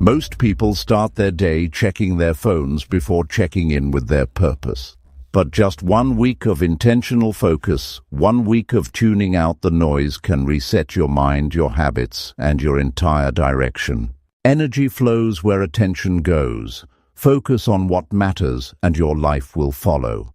Most people start their day checking their phones before checking in with their purpose. But just 1 week of intentional focus, 1 week of tuning out the noise can reset your mind, your habits, and your entire direction. Energy flows where attention goes. Focus on what matters and your life will follow.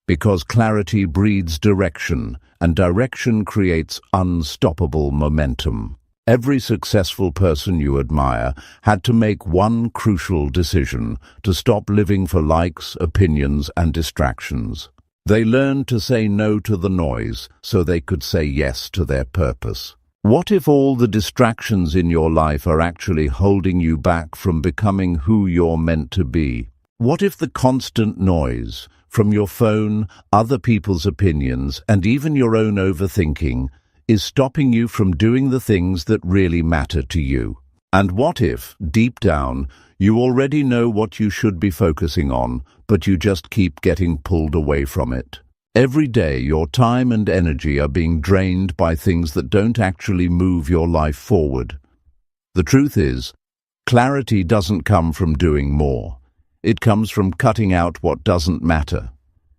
Because clarity breeds direction, and direction creates unstoppable momentum. Every successful person you admire had to make one crucial decision: to stop living for likes, opinions, and distractions. They learned to say no to the noise so they could say yes to their purpose. What if all the distractions in your life are actually holding you back from becoming who you're meant to be? What if the constant noise from your phone, other people's opinions, and even your own overthinking is stopping you from doing the things that really matter to you? And what if, deep down, you already know what you should be focusing on, but you just keep getting pulled away from it? Every day, your time and energy are being drained by things that don't actually move your life forward. The truth is, clarity doesn't come from doing more. It comes from cutting out what doesn't matter.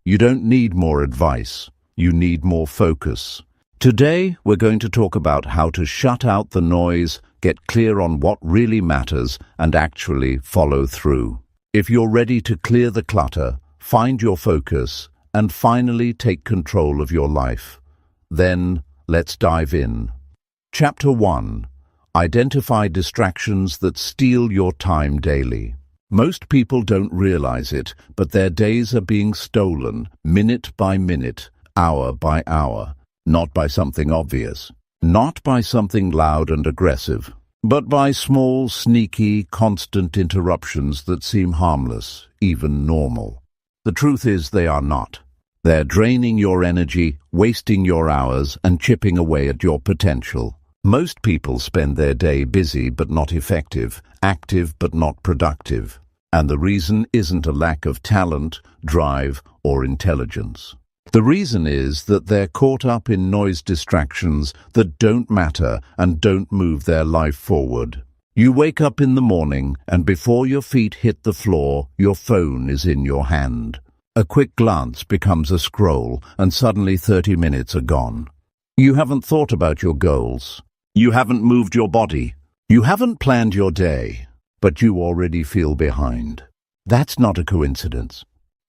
You don't need more advice. You need more focus. Today, we're going to talk about how to shut out the noise, get clear on what really matters, and actually follow through. If you're ready to clear the clutter, find your focus, and finally take control of your life, then let's dive in. Chapter 1. Identify distractions that steal your time daily. Most people don't realize it, but their days are being stolen, minute by minute, hour by hour. Not by something obvious, not by something loud and aggressive, but by small, sneaky, constant interruptions that seem harmless, even normal. The truth is they are not. They're draining your energy, wasting your hours, and chipping away at your potential. Most people spend their day busy but not effective, active but not productive. And the reason isn't a lack of talent, drive, or intelligence. The reason is that they're caught up in noise distractions that don't matter and don't move their life forward. You wake up in the morning, and before your feet hit the floor, your phone is in your hand. A quick glance becomes a scroll, and suddenly 30 minutes are gone. You haven't thought about your goals. You haven't moved your body. You haven't planned your day, but you already feel behind. That's not a coincidence.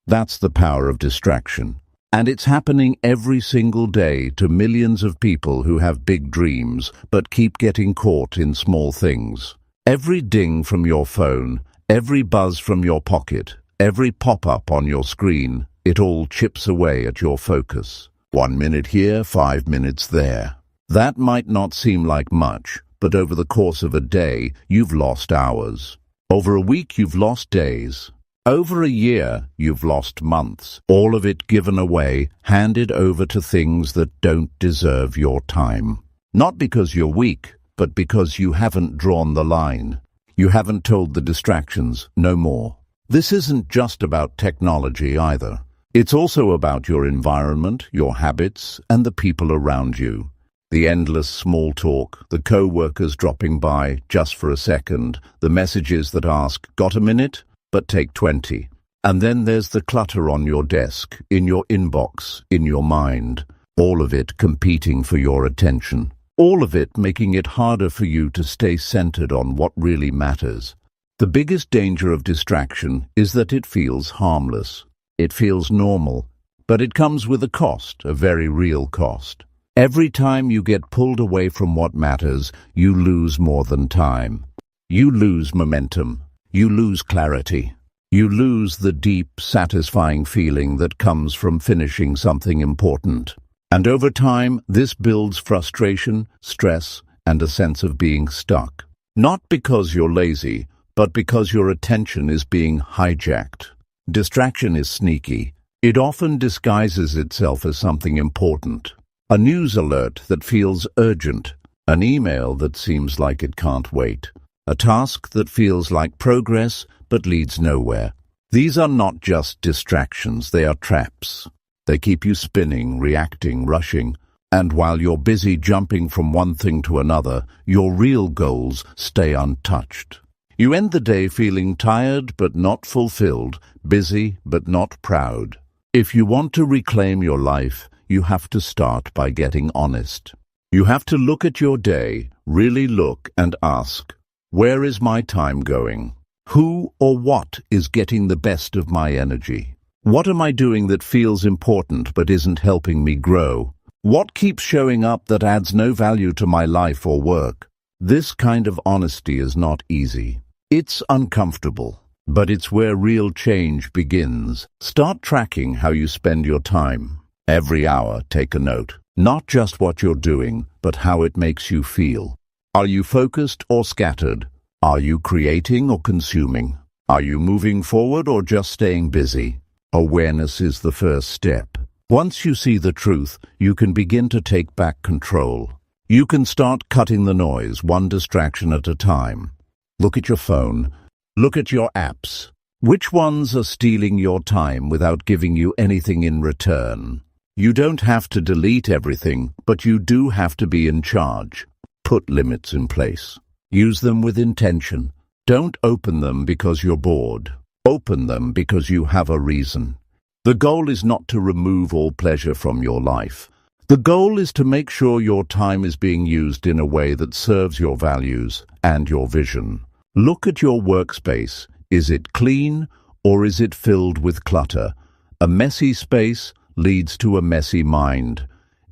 That's the power of distraction. And it's happening every single day to millions of people who have big dreams but keep getting caught in small things. Every ding from your phone, every buzz from your pocket, every pop-up on your screen, it all chips away at your focus. 1 minute here, 5 minutes there. That might not seem like much, but over the course of a day, you've lost hours. Over a week, you've lost days. Over a year, you've lost months, all of it given away, handed over to things that don't deserve your time. Not because you're weak, but because you haven't drawn the line. You haven't told the distractions, no more. This isn't just about technology either. It's also about your environment, your habits, and the people around you. The endless small talk, the co-workers dropping by just for a second, the messages that ask, "Got a minute?" but take 20. And then there's the clutter on your desk, in your inbox, in your mind. All of it competing for your attention. All of it making it harder for you to stay centered on what really matters. The biggest danger of distraction is that it feels harmless. It feels normal, but it comes with a cost, a very real cost. Every time you get pulled away from what matters, you lose more than time. You lose momentum. You lose clarity. You lose the deep, satisfying feeling that comes from finishing something important. And over time, this builds frustration, stress, and a sense of being stuck. Not because you're lazy, but because your attention is being hijacked. Distraction is sneaky. It often disguises itself as something important. A news alert that feels urgent. An email that seems like it can't wait. A task that feels like progress but leads nowhere. These are not just distractions, they are traps. They keep you spinning, reacting, rushing, and while you're busy jumping from one thing to another, your real goals stay untouched. You end the day feeling tired but not fulfilled, busy but not proud. If you want to reclaim your life, you have to start by getting honest. You have to look at your day, really look and ask, where is my time going? Who or what is getting the best of my energy? What am I doing that feels important but isn't helping me grow? What keeps showing up that adds no value to my life or work? This kind of honesty is not easy. It's uncomfortable, but it's where real change begins. Start tracking how you spend your time. Every hour, take a note. Not just what you're doing, but how it makes you feel. Are you focused or scattered? Are you creating or consuming? Are you moving forward or just staying busy? Awareness is the first step. Once you see the truth, you can begin to take back control. You can start cutting the noise, one distraction at a time. Look at your phone. Look at your apps. Which ones are stealing your time without giving you anything in return? You don't have to delete everything, but you do have to be in charge. Put limits in place. Use them with intention. Don't open them because you're bored. Open them because you have a reason. The goal is not to remove all pleasure from your life. The goal is to make sure your time is being used in a way that serves your values and your vision. Look at your workspace. Is it clean or is it filled with clutter? A messy space leads to a messy mind.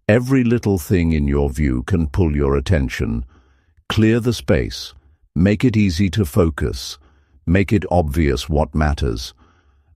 Every little thing in your view can pull your attention. Clear the space. Make it easy to focus. Make it obvious what matters.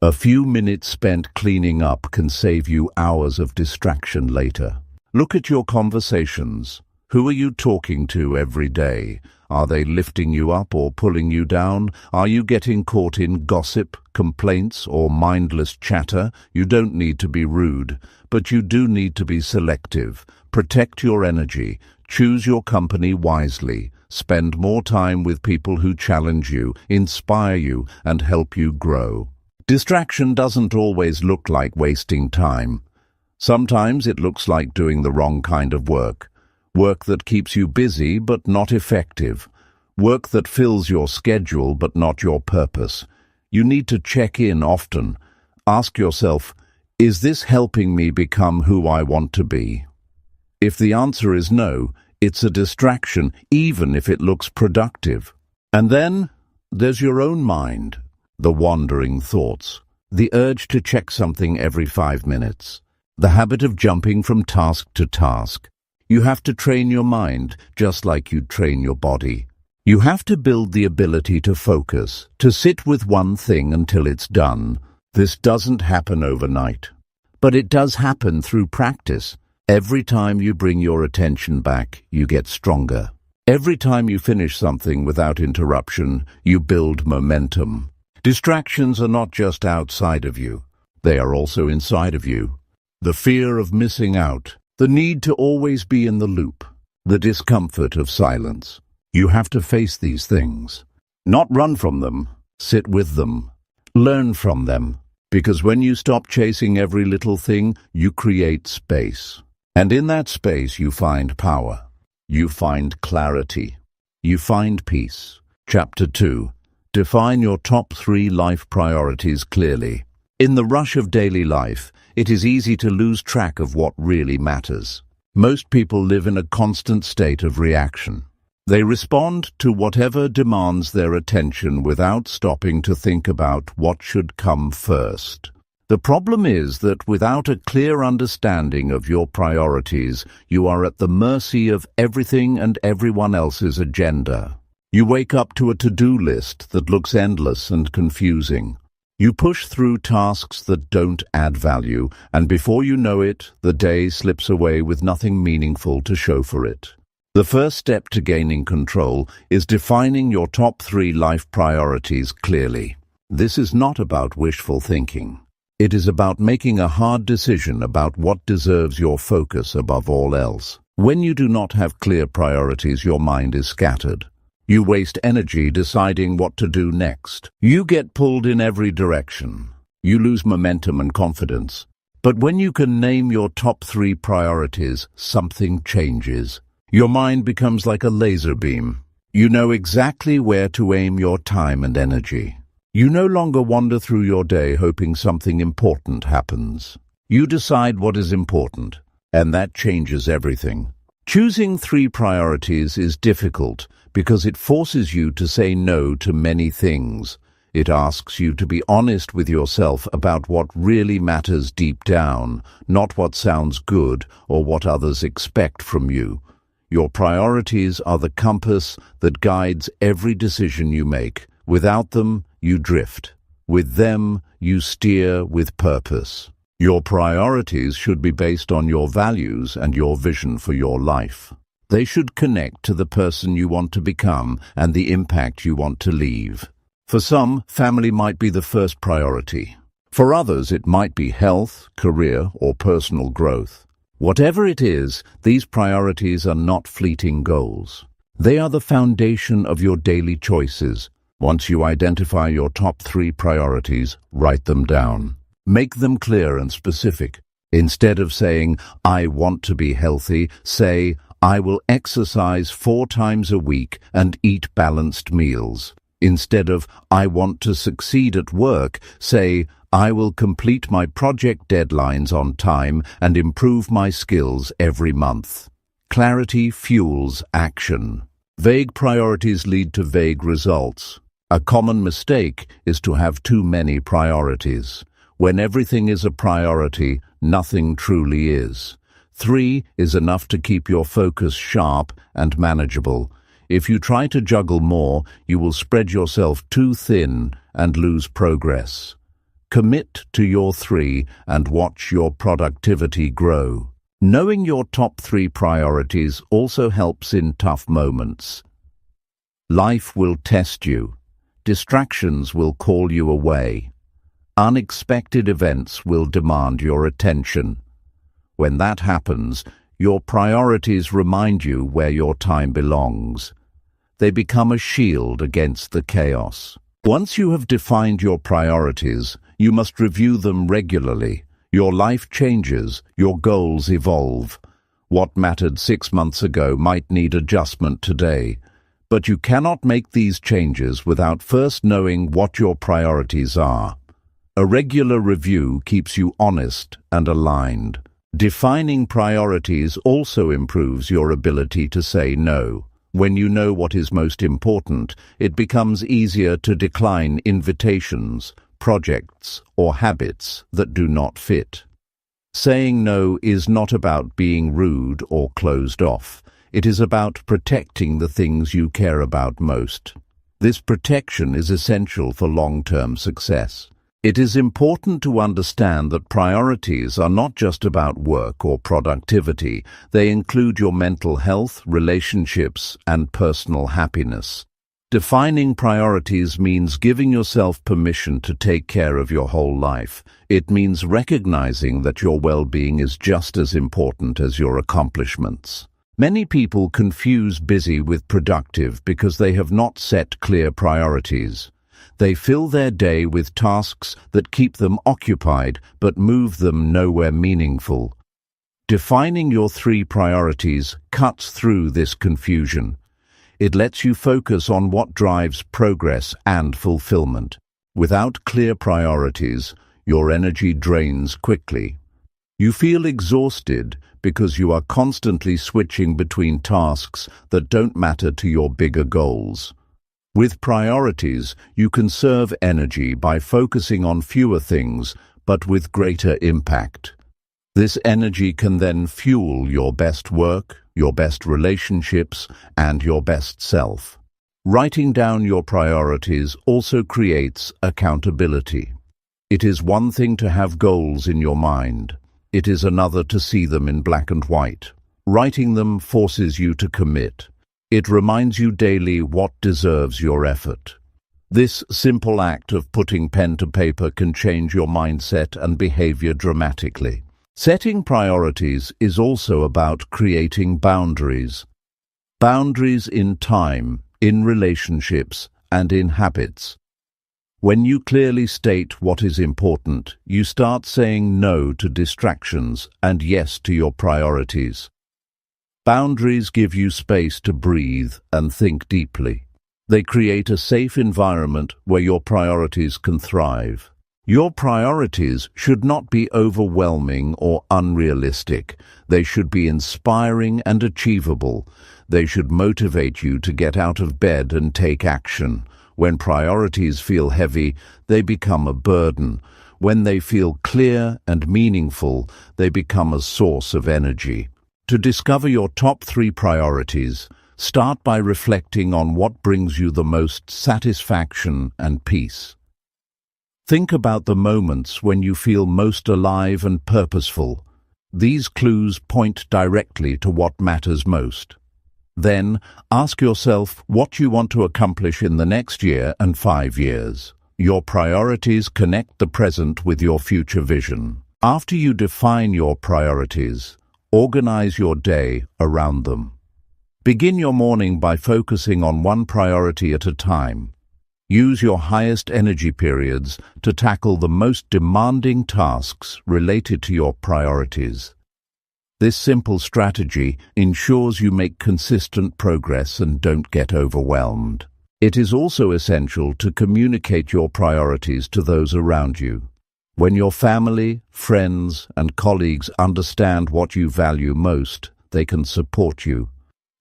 A few minutes spent cleaning up can save you hours of distraction later. Look at your conversations. Who are you talking to every day? Are they lifting you up or pulling you down? Are you getting caught in gossip, complaints, or mindless chatter? You don't need to be rude, but you do need to be selective. Protect your energy. Choose your company wisely. Spend more time with people who challenge you, inspire you, and help you grow. Distraction doesn't always look like wasting time. Sometimes it looks like doing the wrong kind of work. Work that keeps you busy but not effective. Work that fills your schedule but not your purpose. You need to check in often. Ask yourself, is this helping me become who I want to be? If the answer is no, it's a distraction, even if it looks productive. And then there's your own mind, the wandering thoughts, the urge to check something every 5 minutes, the habit of jumping from task to task. You have to train your mind just like you train your body. You have to build the ability to focus, to sit with one thing until it's done. This doesn't happen overnight, but it does happen through practice. Every time you bring your attention back, you get stronger. Every time you finish something without interruption, you build momentum. Distractions are not just outside of you. They are also inside of you. The fear of missing out, the need to always be in the loop, the discomfort of silence. You have to face these things. Not run from them, sit with them. Learn from them. Because when you stop chasing every little thing, you create space. And in that space you find power. You find clarity. You find peace. Chapter 2. Define your top 3 life priorities clearly. In the rush of daily life, it is easy to lose track of what really matters. Most people live in a constant state of reaction. They respond to whatever demands their attention without stopping to think about what should come first. The problem is that without a clear understanding of your priorities, you are at the mercy of everything and everyone else's agenda. You wake up to a to-do list that looks endless and confusing. You push through tasks that don't add value, and before you know it, the day slips away with nothing meaningful to show for it. The first step to gaining control is defining your top 3 life priorities clearly. This is not about wishful thinking. It is about making a hard decision about what deserves your focus above all else. When you do not have clear priorities, your mind is scattered. You waste energy deciding what to do next. You get pulled in every direction. You lose momentum and confidence. But when you can name your top 3 priorities, something changes. Your mind becomes like a laser beam. You know exactly where to aim your time and energy. You no longer wander through your day hoping something important happens. You decide what is important, and that changes everything. Choosing 3 priorities is difficult because it forces you to say no to many things. It asks you to be honest with yourself about what really matters deep down, not what sounds good or what others expect from you. Your priorities are the compass that guides every decision you make. Without them, you drift. With them, you steer with purpose. Your priorities should be based on your values and your vision for your life. They should connect to the person you want to become and the impact you want to leave. For some, family might be the first priority. For others, it might be health, career, or personal growth. Whatever it is, these priorities are not fleeting goals. They are the foundation of your daily choices. Once you identify your top 3 priorities, write them down. Make them clear and specific. Instead of saying, "I want to be healthy," say, "I will exercise 4 times a week and eat balanced meals." Instead of, "I want to succeed at work," say, "I will complete my project deadlines on time and improve my skills every month." Clarity fuels action. Vague priorities lead to vague results. A common mistake is to have too many priorities. When everything is a priority, nothing truly is. 3 is enough to keep your focus sharp and manageable. If you try to juggle more, you will spread yourself too thin and lose progress. Commit to your 3 and watch your productivity grow. Knowing your top 3 priorities also helps in tough moments. Life will test you. Distractions will call you away. Unexpected events will demand your attention. When that happens, your priorities remind you where your time belongs. They become a shield against the chaos. Once you have defined your priorities, you must review them regularly. Your life changes, your goals evolve. What mattered 6 months ago might need adjustment today. But you cannot make these changes without first knowing what your priorities are. A regular review keeps you honest and aligned. Defining priorities also improves your ability to say no. When you know what is most important, it becomes easier to decline invitations, projects, or habits that do not fit. Saying no is not about being rude or closed off. It is about protecting the things you care about most. This protection is essential for long-term success. It is important to understand that priorities are not just about work or productivity. They include your mental health, relationships, and personal happiness. Defining priorities means giving yourself permission to take care of your whole life. It means recognizing that your well-being is just as important as your accomplishments. Many people confuse busy with productive because they have not set clear priorities. They fill their day with tasks that keep them occupied but move them nowhere meaningful. Defining your 3 priorities cuts through this confusion. It lets you focus on what drives progress and fulfillment. Without clear priorities, your energy drains quickly. You feel exhausted because you are constantly switching between tasks that don't matter to your bigger goals. With priorities, you conserve energy by focusing on fewer things, but with greater impact. This energy can then fuel your best work, your best relationships, and your best self. Writing down your priorities also creates accountability. It is one thing to have goals in your mind. It is another to see them in black and white. Writing them forces you to commit. It reminds you daily what deserves your effort. This simple act of putting pen to paper can change your mindset and behavior dramatically. Setting priorities is also about creating boundaries. Boundaries in time, in relationships, and in habits. When you clearly state what is important, you start saying no to distractions and yes to your priorities. Boundaries give you space to breathe and think deeply. They create a safe environment where your priorities can thrive. Your priorities should not be overwhelming or unrealistic. They should be inspiring and achievable. They should motivate you to get out of bed and take action. When priorities feel heavy, they become a burden. When they feel clear and meaningful, they become a source of energy. To discover your top 3 priorities, start by reflecting on what brings you the most satisfaction and peace. Think about the moments when you feel most alive and purposeful. These clues point directly to what matters most. Then, ask yourself what you want to accomplish in the next year and 5 years. Your priorities connect the present with your future vision. After you define your priorities, organize your day around them. Begin your morning by focusing on one priority at a time. Use your highest energy periods to tackle the most demanding tasks related to your priorities. This simple strategy ensures you make consistent progress and don't get overwhelmed. It is also essential to communicate your priorities to those around you. When your family, friends, and colleagues understand what you value most, they can support you.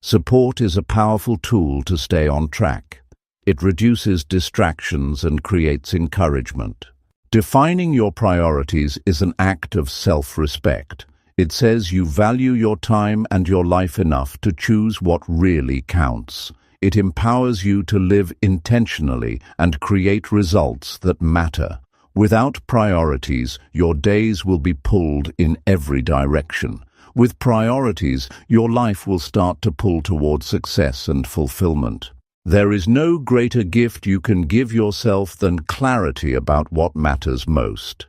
Support is a powerful tool to stay on track. It reduces distractions and creates encouragement. Defining your priorities is an act of self-respect. It says you value your time and your life enough to choose what really counts. It empowers you to live intentionally and create results that matter. Without priorities, your days will be pulled in every direction. With priorities, your life will start to pull toward success and fulfillment. There is no greater gift you can give yourself than clarity about what matters most.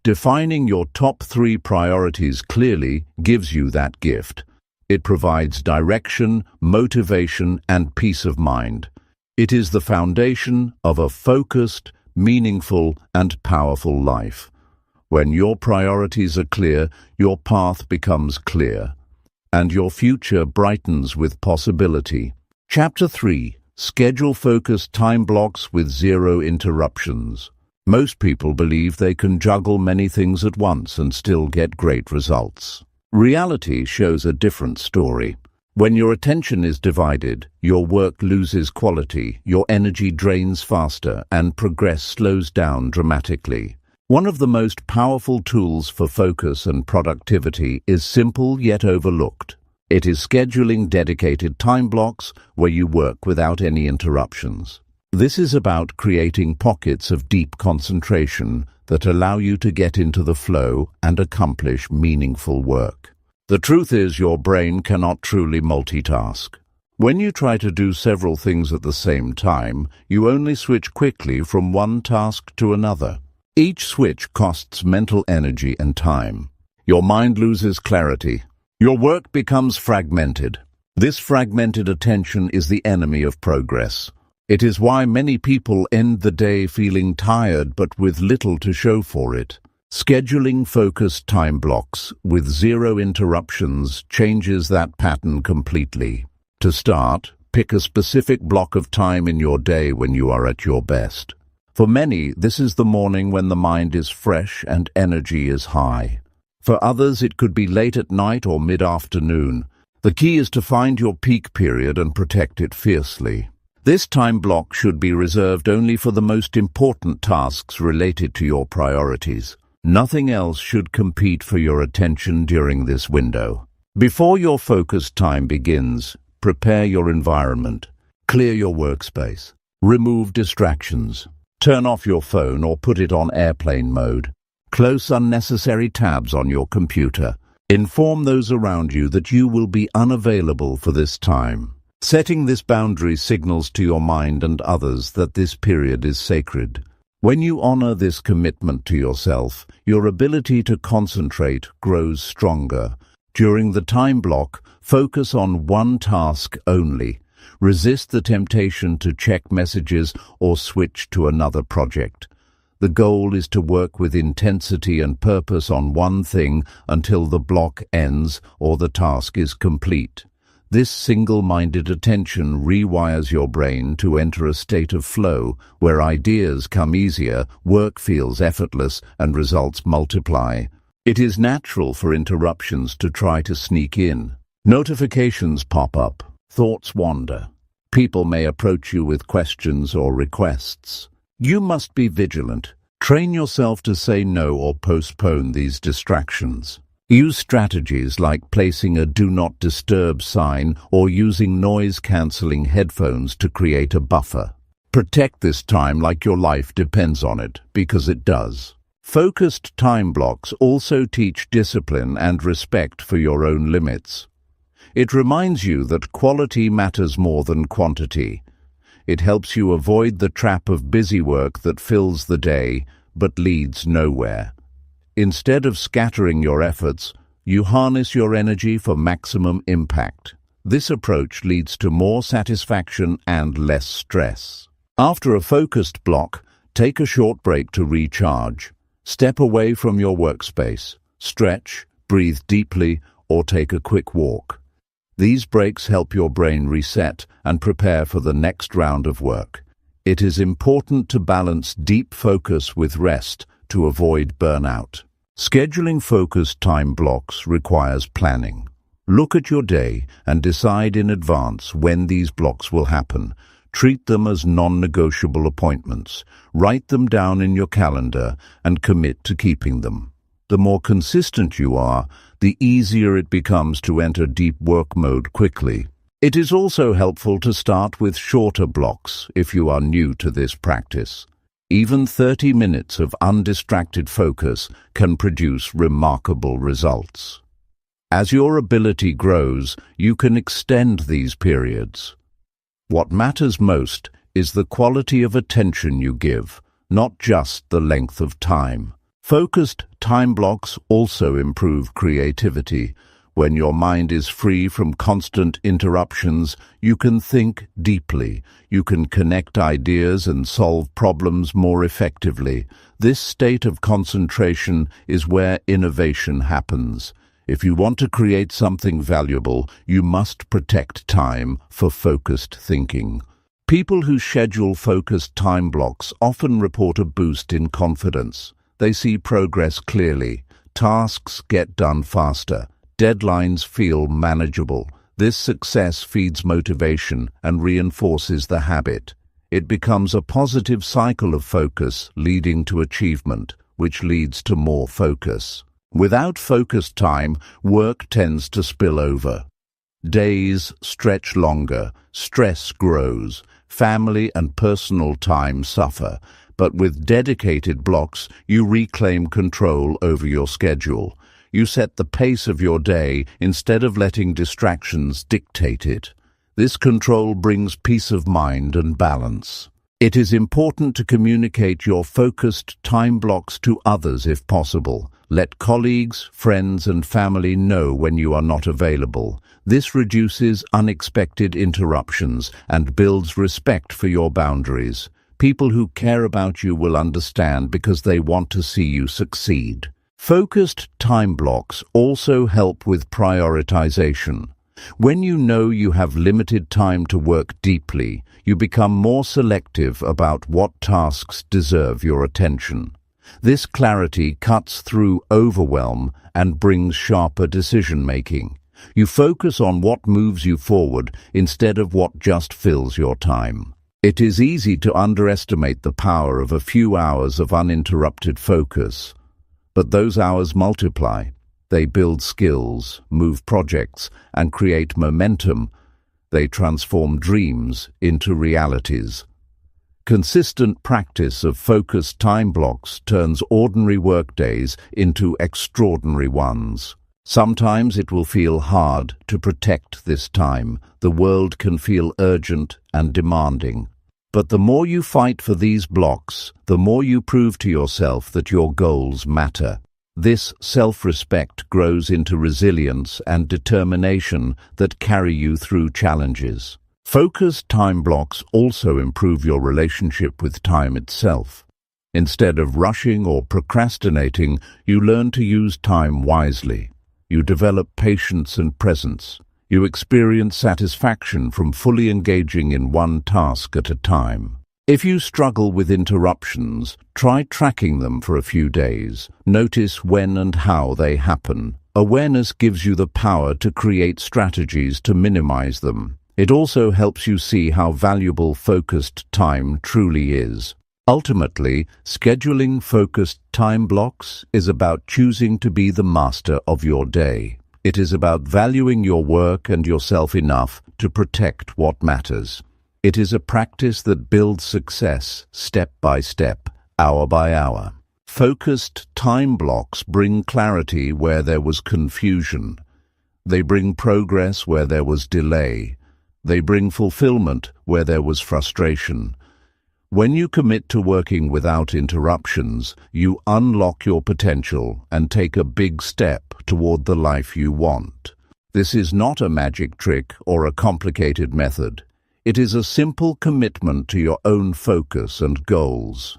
Defining your top 3 priorities clearly gives you that gift. It provides direction, motivation, and peace of mind. It is the foundation of a focused, meaningful, and powerful life. When your priorities are clear, your path becomes clear, and your future brightens with possibility. Chapter 3. Schedule focused time blocks with 0 interruptions. Most people believe they can juggle many things at once and still get great results. Reality shows a different story. When your attention is divided, your work loses quality, your energy drains faster, and progress slows down dramatically. One of the most powerful tools for focus and productivity is simple yet overlooked. It is scheduling dedicated time blocks where you work without any interruptions. This is about creating pockets of deep concentration that allow you to get into the flow and accomplish meaningful work. The truth is, your brain cannot truly multitask. When you try to do several things at the same time, you only switch quickly from one task to another. Each switch costs mental energy and time. Your mind loses clarity. Your work becomes fragmented. This fragmented attention is the enemy of progress. It is why many people end the day feeling tired but with little to show for it. Scheduling focused time blocks with 0 interruptions changes that pattern completely. To start, pick a specific block of time in your day when you are at your best. For many, this is the morning when the mind is fresh and energy is high. For others, it could be late at night or mid-afternoon. The key is to find your peak period and protect it fiercely. This time block should be reserved only for the most important tasks related to your priorities. Nothing else should compete for your attention during this window. Before your focused time begins, prepare your environment. Clear your workspace. Remove distractions. Turn off your phone or put it on airplane mode. Close unnecessary tabs on your computer. Inform those around you that you will be unavailable for this time. Setting this boundary signals to your mind and others that this period is sacred. When you honor this commitment to yourself, your ability to concentrate grows stronger. During the time block, focus on one task only. Resist the temptation to check messages or switch to another project. The goal is to work with intensity and purpose on one thing until the block ends or the task is complete. This single-minded attention rewires your brain to enter a state of flow where ideas come easier, work feels effortless, and results multiply. It is natural for interruptions to try to sneak in. Notifications pop up, thoughts wander. People may approach you with questions or requests. You must be vigilant. Train yourself to say no or postpone these distractions. Use strategies like placing a Do Not Disturb sign or using noise-canceling headphones to create a buffer. Protect this time like your life depends on it, because it does. Focused time blocks also teach discipline and respect for your own limits. It reminds you that quality matters more than quantity. It helps you avoid the trap of busy work that fills the day but leads nowhere. Instead of scattering your efforts, you harness your energy for maximum impact. This approach leads to more satisfaction and less stress. After a focused block, take a short break to recharge. Step away from your workspace, stretch, breathe deeply, or take a quick walk. These breaks help your brain reset and prepare for the next round of work. It is important to balance deep focus with rest to avoid burnout. Scheduling focused time blocks requires planning. Look at your day and decide in advance when these blocks will happen. Treat them as non-negotiable appointments. Write them down in your calendar and commit to keeping them. The more consistent you are, the easier it becomes to enter deep work mode quickly. It is also helpful to start with shorter blocks if you are new to this practice. Even 30 minutes of undistracted focus can produce remarkable results. As your ability grows, you can extend these periods. What matters most is the quality of attention you give, not just the length of time. Focused time blocks also improve creativity. When your mind is free from constant interruptions, you can think deeply. You can connect ideas and solve problems more effectively. This state of concentration is where innovation happens. If you want to create something valuable, you must protect time for focused thinking. People who schedule focused time blocks often report a boost in confidence. They see progress clearly. Tasks get done faster. Deadlines feel manageable. This success feeds motivation and reinforces the habit. It becomes a positive cycle of focus leading to achievement, which leads to more focus. Without focused time, work tends to spill over. Days stretch longer, stress grows, family and personal time suffer. But with dedicated blocks, you reclaim control over your schedule. You set the pace of your day instead of letting distractions dictate it. This control brings peace of mind and balance. It is important to communicate your focused time blocks to others if possible. Let colleagues, friends, and family know when you are not available. This reduces unexpected interruptions and builds respect for your boundaries. People who care about you will understand because they want to see you succeed. Focused time blocks also help with prioritization. When you know you have limited time to work deeply, you become more selective about what tasks deserve your attention. This clarity cuts through overwhelm and brings sharper decision-making. You focus on what moves you forward instead of what just fills your time. It is easy to underestimate the power of a few hours of uninterrupted focus. But those hours multiply. They build skills, move projects, and create momentum. They transform dreams into realities. Consistent practice of focused time blocks turns ordinary workdays into extraordinary ones. Sometimes it will feel hard to protect this time. The world can feel urgent and demanding. But the more you fight for these blocks, the more you prove to yourself that your goals matter. This self-respect grows into resilience and determination that carry you through challenges. Focused time blocks also improve your relationship with time itself. Instead of rushing or procrastinating, you learn to use time wisely. You develop patience and presence. You experience satisfaction from fully engaging in one task at a time. If you struggle with interruptions, try tracking them for a few days. Notice when and how they happen. Awareness gives you the power to create strategies to minimize them. It also helps you see how valuable focused time truly is. Ultimately, scheduling focused time blocks is about choosing to be the master of your day. It is about valuing your work and yourself enough to protect what matters. It is a practice that builds success step by step, hour by hour. Focused time blocks bring clarity where there was confusion. They bring progress where there was delay. They bring fulfillment where there was frustration. When you commit to working without interruptions, you unlock your potential and take a big step toward the life you want. This is not a magic trick or a complicated method. It is a simple commitment to your own focus and goals.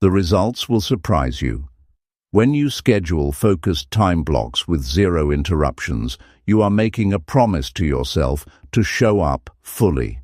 The results will surprise you. When you schedule focused time blocks with zero interruptions, you are making a promise to yourself to show up fully.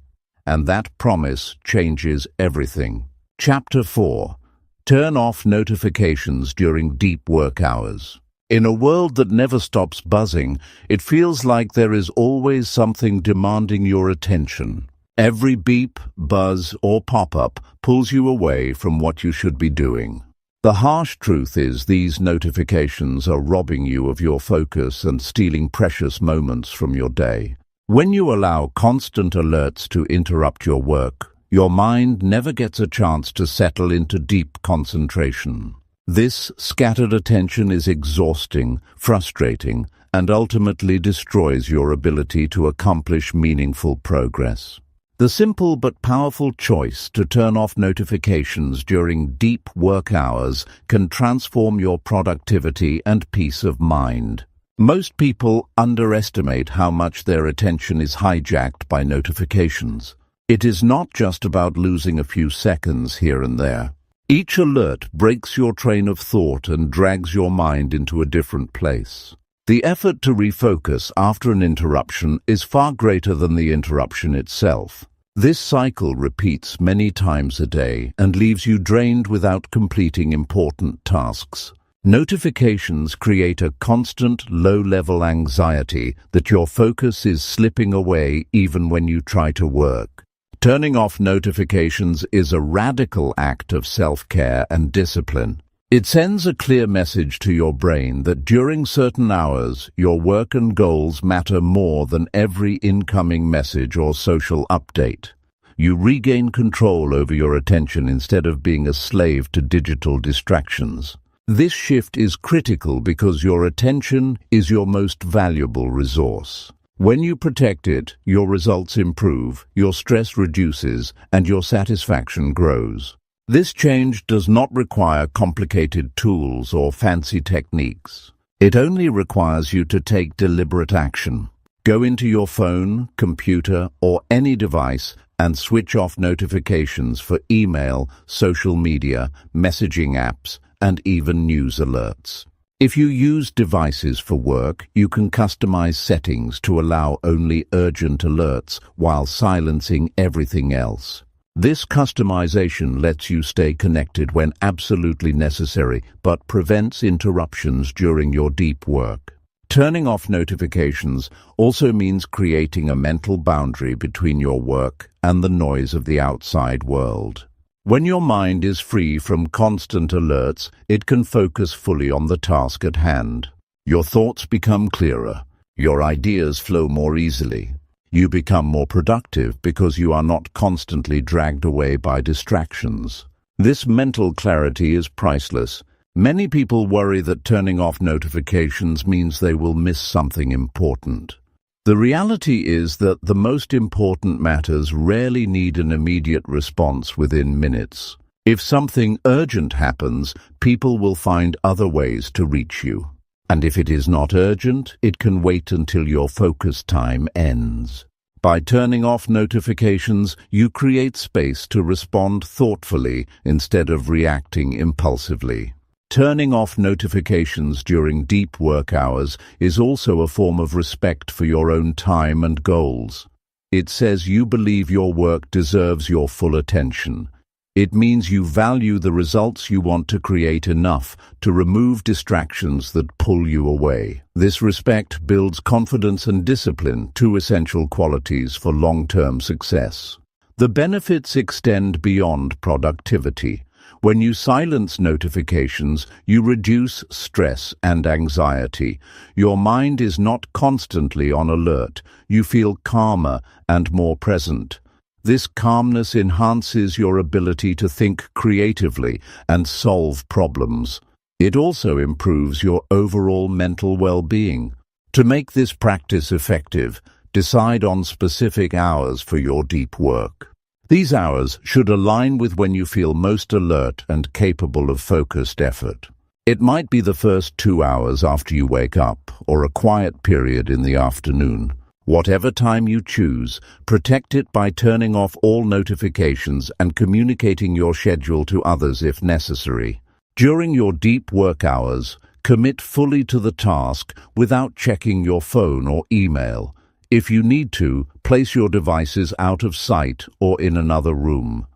And that promise changes everything. Chapter 4. Turn off notifications during deep work hours. In a world that never stops buzzing, it feels like there is always something demanding your attention. Every beep, buzz, or pop-up pulls you away from what you should be doing. The harsh truth is these notifications are robbing you of your focus and stealing precious moments from your day. When you allow constant alerts to interrupt your work, your mind never gets a chance to settle into deep concentration. This scattered attention is exhausting, frustrating, and ultimately destroys your ability to accomplish meaningful progress. The simple but powerful choice to turn off notifications during deep work hours can transform your productivity and peace of mind. Most people underestimate how much their attention is hijacked by notifications. It is not just about losing a few seconds here and there. Each alert breaks your train of thought and drags your mind into a different place. The effort to refocus after an interruption is far greater than the interruption itself. This cycle repeats many times a day and leaves you drained without completing important tasks. Notifications create a constant, low-level anxiety that your focus is slipping away even when you try to work. Turning off notifications is a radical act of self-care and discipline. It sends a clear message to your brain that during certain hours, your work and goals matter more than every incoming message or social update. You regain control over your attention instead of being a slave to digital distractions. This shift is critical because your attention is your most valuable resource. When you protect it, your results improve, your stress reduces, and your satisfaction grows. This change does not require complicated tools or fancy techniques. It only requires you to take deliberate action. Go into your phone, computer, or any device and switch off notifications for email, social media, messaging apps, and even news alerts. If you use devices for work, you can customize settings to allow only urgent alerts while silencing everything else. This customization lets you stay connected when absolutely necessary, but prevents interruptions during your deep work. Turning off notifications also means creating a mental boundary between your work and the noise of the outside world. When your mind is free from constant alerts, it can focus fully on the task at hand. Your thoughts become clearer. Your ideas flow more easily. You become more productive because you are not constantly dragged away by distractions. This mental clarity is priceless. Many people worry that turning off notifications means they will miss something important. The reality is that the most important matters rarely need an immediate response within minutes. If something urgent happens, people will find other ways to reach you. And if it is not urgent, it can wait until your focus time ends. By turning off notifications, you create space to respond thoughtfully instead of reacting impulsively. Turning off notifications during deep work hours is also a form of respect for your own time and goals. It says you believe your work deserves your full attention. It means you value the results you want to create enough to remove distractions that pull you away. This respect builds confidence and discipline, two essential qualities for long-term success. The benefits extend beyond productivity. When you silence notifications, you reduce stress and anxiety. Your mind is not constantly on alert. You feel calmer and more present. This calmness enhances your ability to think creatively and solve problems. It also improves your overall mental well-being. To make this practice effective, decide on specific hours for your deep work. These hours should align with when you feel most alert and capable of focused effort. It might be the first 2 hours after you wake up, or a quiet period in the afternoon. Whatever time you choose, protect it by turning off all notifications and communicating your schedule to others if necessary. During your deep work hours, commit fully to the task without checking your phone or email. If you need to, place your devices out of sight or in another room.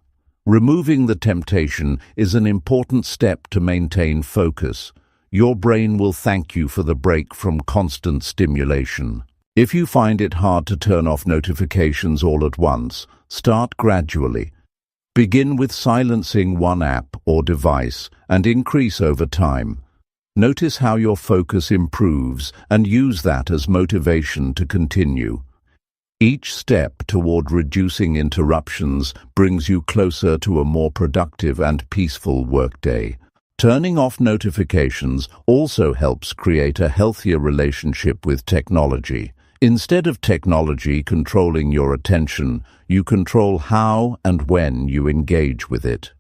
Removing the temptation is an important step to maintain focus. Your brain will thank you for the break from constant stimulation. If you find it hard to turn off notifications all at once, start gradually. Begin with silencing one app or device and increase over time. Notice how your focus improves and use that as motivation to continue. Each step toward reducing interruptions brings you closer to a more productive and peaceful workday. Turning off notifications also helps create a healthier relationship with technology. Instead of technology controlling your attention, you control how and when you engage with it.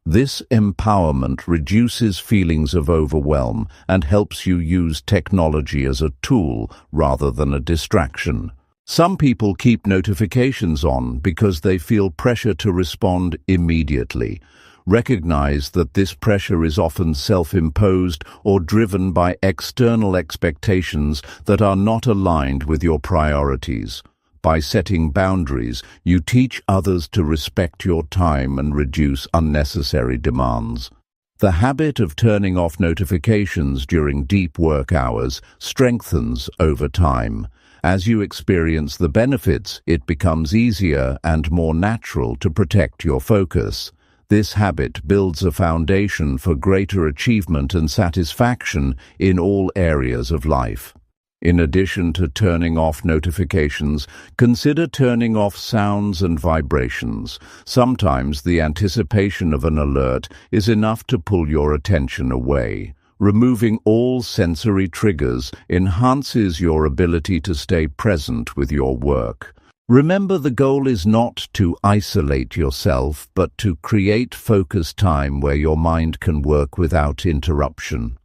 This empowerment reduces feelings of overwhelm and helps you use technology as a tool rather than a distraction. Some people keep notifications on because they feel pressure to respond immediately. Recognize that this pressure is often self-imposed or driven by external expectations that are not aligned with your priorities. By setting boundaries, you teach others to respect your time and reduce unnecessary demands. The habit of turning off notifications during deep work hours strengthens over time. As you experience the benefits, it becomes easier and more natural to protect your focus. This habit builds a foundation for greater achievement and satisfaction in all areas of life. In addition to turning off notifications, consider turning off sounds and vibrations. Sometimes the anticipation of an alert is enough to pull your attention away. Removing all sensory triggers enhances your ability to stay present with your work. Remember, the goal is not to isolate yourself, but to create focused time where your mind can work without interruption.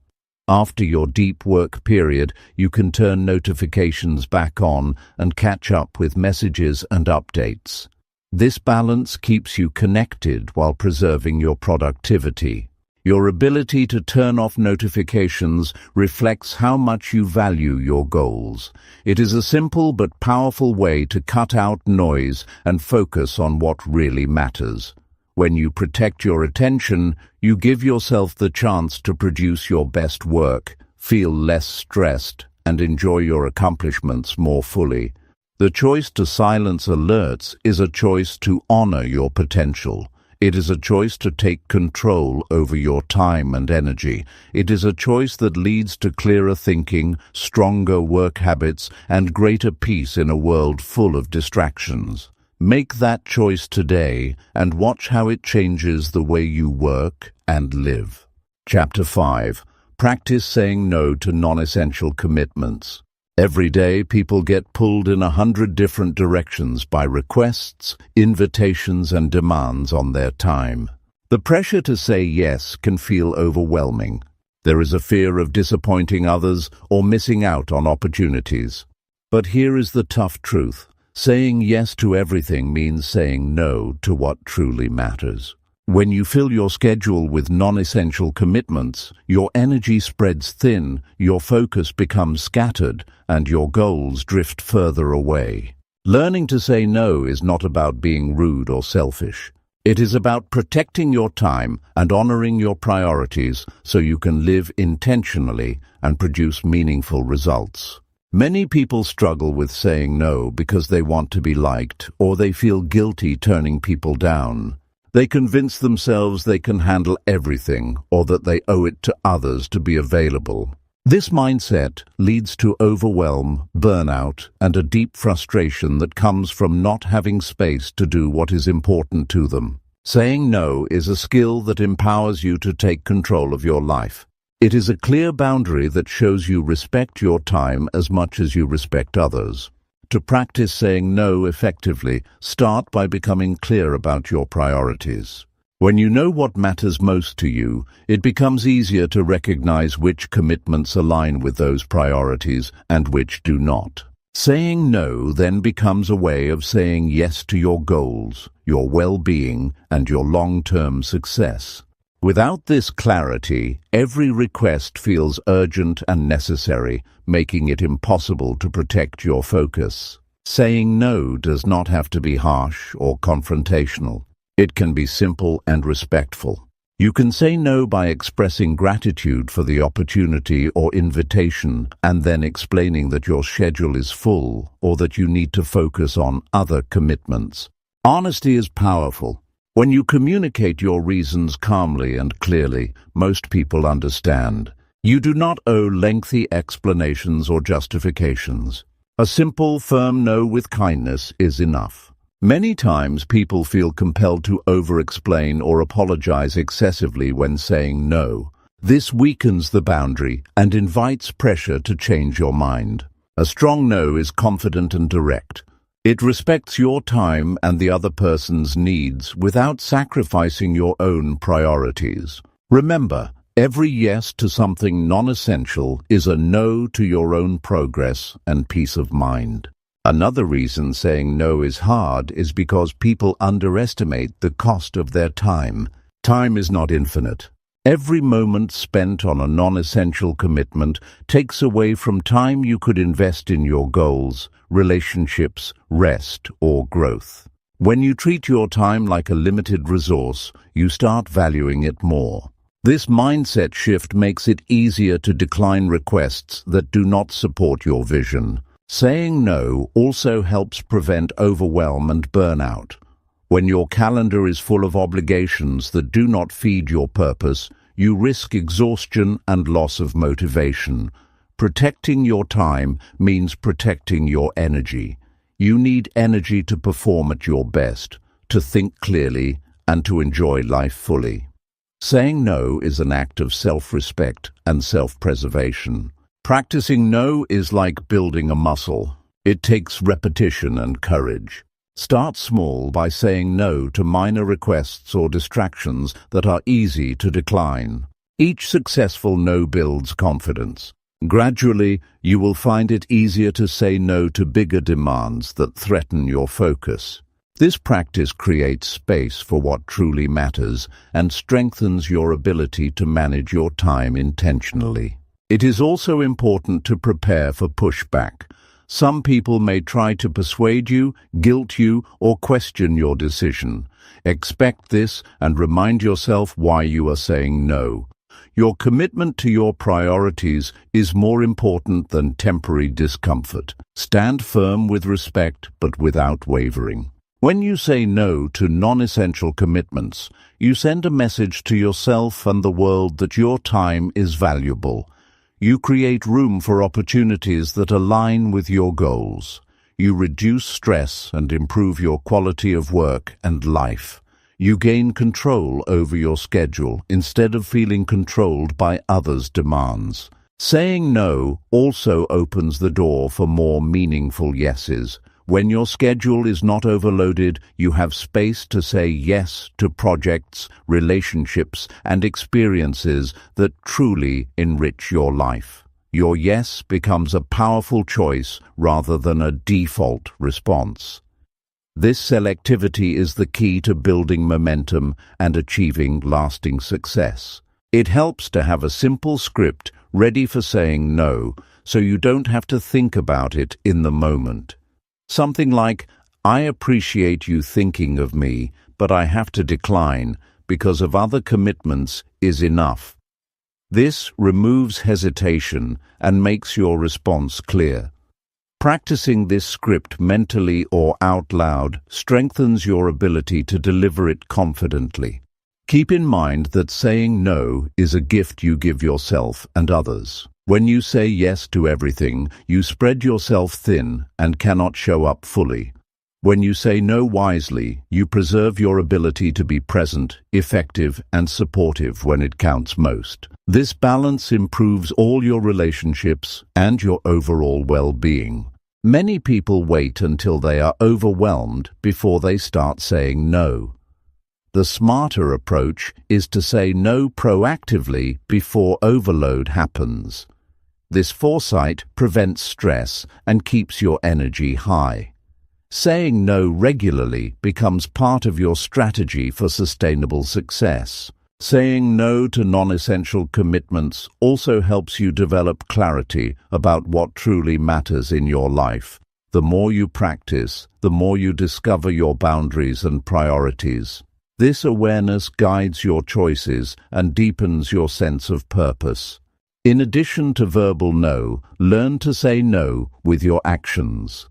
After your deep work period, you can turn notifications back on and catch up with messages and updates. This balance keeps you connected while preserving your productivity. Your ability to turn off notifications reflects how much you value your goals. It is a simple but powerful way to cut out noise and focus on what really matters. When you protect your attention, you give yourself the chance to produce your best work, feel less stressed, and enjoy your accomplishments more fully. The choice to silence alerts is a choice to honor your potential. It is a choice to take control over your time and energy. It is a choice that leads to clearer thinking, stronger work habits, and greater peace in a world full of distractions. Make that choice today and watch how it changes the way you work and live. Chapter 5. Practice saying no to non-essential commitments. Every day, people get pulled in 100 different directions by requests, invitations, and demands on their time. The pressure to say yes can feel overwhelming. There is a fear of disappointing others or missing out on opportunities. But here is the tough truth. Saying yes to everything means saying no to what truly matters. When you fill your schedule with non-essential commitments, your energy spreads thin, your focus becomes scattered, and your goals drift further away. Learning to say no is not about being rude or selfish. It is about protecting your time and honoring your priorities so you can live intentionally and produce meaningful results. Many people struggle with saying no because they want to be liked or they feel guilty turning people down. They convince themselves they can handle everything or that they owe it to others to be available. This mindset leads to overwhelm, burnout, and a deep frustration that comes from not having space to do what is important to them. Saying no is a skill that empowers you to take control of your life. It is a clear boundary that shows you respect your time as much as you respect others. To practice saying no effectively, start by becoming clear about your priorities. When you know what matters most to you, it becomes easier to recognize which commitments align with those priorities and which do not. Saying no then becomes a way of saying yes to your goals, your well-being, and your long-term success. Without this clarity, every request feels urgent and necessary, making it impossible to protect your focus. Saying no does not have to be harsh or confrontational. It can be simple and respectful. You can say no by expressing gratitude for the opportunity or invitation and then explaining that your schedule is full or that you need to focus on other commitments. Honesty is powerful. When you communicate your reasons calmly and clearly, most people understand. You do not owe lengthy explanations or justifications. A simple, firm no with kindness is enough. Many times people feel compelled to over-explain or apologize excessively when saying no. This weakens the boundary and invites pressure to change your mind. A strong no is confident and direct. It respects your time and the other person's needs without sacrificing your own priorities. Remember, every yes to something non-essential is a no to your own progress and peace of mind. Another reason saying no is hard is because people underestimate the cost of their time. Time is not infinite. Every moment spent on a non-essential commitment takes away from time you could invest in your goals, relationships, rest, or growth. When you treat your time like a limited resource, you start valuing it more. This mindset shift makes it easier to decline requests that do not support your vision. Saying no also helps prevent overwhelm and burnout. When your calendar is full of obligations that do not feed your purpose, you risk exhaustion and loss of motivation. Protecting your time means protecting your energy. You need energy to perform at your best, to think clearly, and to enjoy life fully. Saying no is an act of self-respect and self-preservation. Practicing no is like building a muscle. It takes repetition and courage. Start small by saying no to minor requests or distractions that are easy to decline. Each successful no builds confidence. Gradually, you will find it easier to say no to bigger demands that threaten your focus. This practice creates space for what truly matters and strengthens your ability to manage your time intentionally. It is also important to prepare for pushback. Some people may try to persuade you, guilt you, or question your decision. Expect this and remind yourself why you are saying no. Your commitment to your priorities is more important than temporary discomfort. Stand firm with respect, but without wavering. When you say no to non-essential commitments, you send a message to yourself and the world that your time is valuable. You create room for opportunities that align with your goals. You reduce stress and improve your quality of work and life. You gain control over your schedule instead of feeling controlled by others' demands. Saying no also opens the door for more meaningful yeses. When your schedule is not overloaded, you have space to say yes to projects, relationships, and experiences that truly enrich your life. Your yes becomes a powerful choice rather than a default response. This selectivity is the key to building momentum and achieving lasting success. It helps to have a simple script ready for saying no, so you don't have to think about it in the moment. Something like, "I appreciate you thinking of me, but I have to decline because of other commitments," is enough. This removes hesitation and makes your response clear. Practicing this script mentally or out loud strengthens your ability to deliver it confidently. Keep in mind that saying no is a gift you give yourself and others. When you say yes to everything, you spread yourself thin and cannot show up fully. When you say no wisely, you preserve your ability to be present, effective, and supportive when it counts most. This balance improves all your relationships and your overall well-being. Many people wait until they are overwhelmed before they start saying no. The smarter approach is to say no proactively before overload happens. This foresight prevents stress and keeps your energy high. Saying no regularly becomes part of your strategy for sustainable success. Saying no to non-essential commitments also helps you develop clarity about what truly matters in your life. The more you practice, the more you discover your boundaries and priorities. This awareness guides your choices and deepens your sense of purpose. In addition to verbal no, learn to say no with your actions.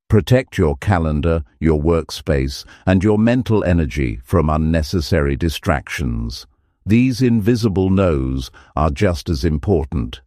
Protect your calendar, your workspace, and your mental energy from unnecessary distractions. These invisible no's are just as important.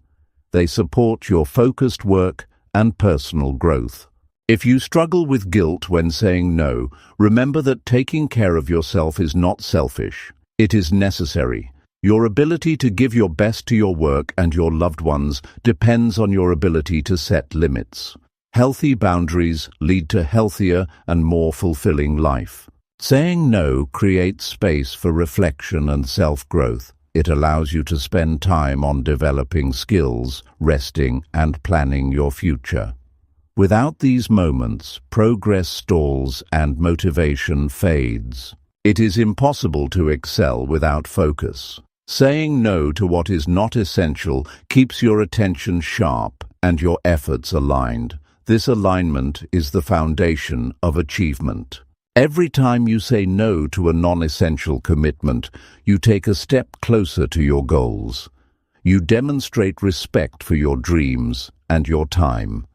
They support your focused work and personal growth. If you struggle with guilt when saying no, remember that taking care of yourself is not selfish. It is necessary. Your ability to give your best to your work and your loved ones depends on your ability to set limits. Healthy boundaries lead to healthier and more fulfilling life. Saying no creates space for reflection and self-growth. It allows you to spend time on developing skills, resting, and planning your future. Without these moments, progress stalls and motivation fades. It is impossible to excel without focus. Saying no to what is not essential keeps your attention sharp and your efforts aligned. This alignment is the foundation of achievement. Every time you say no to a non-essential commitment, you take a step closer to your goals. You demonstrate respect for your dreams and your time.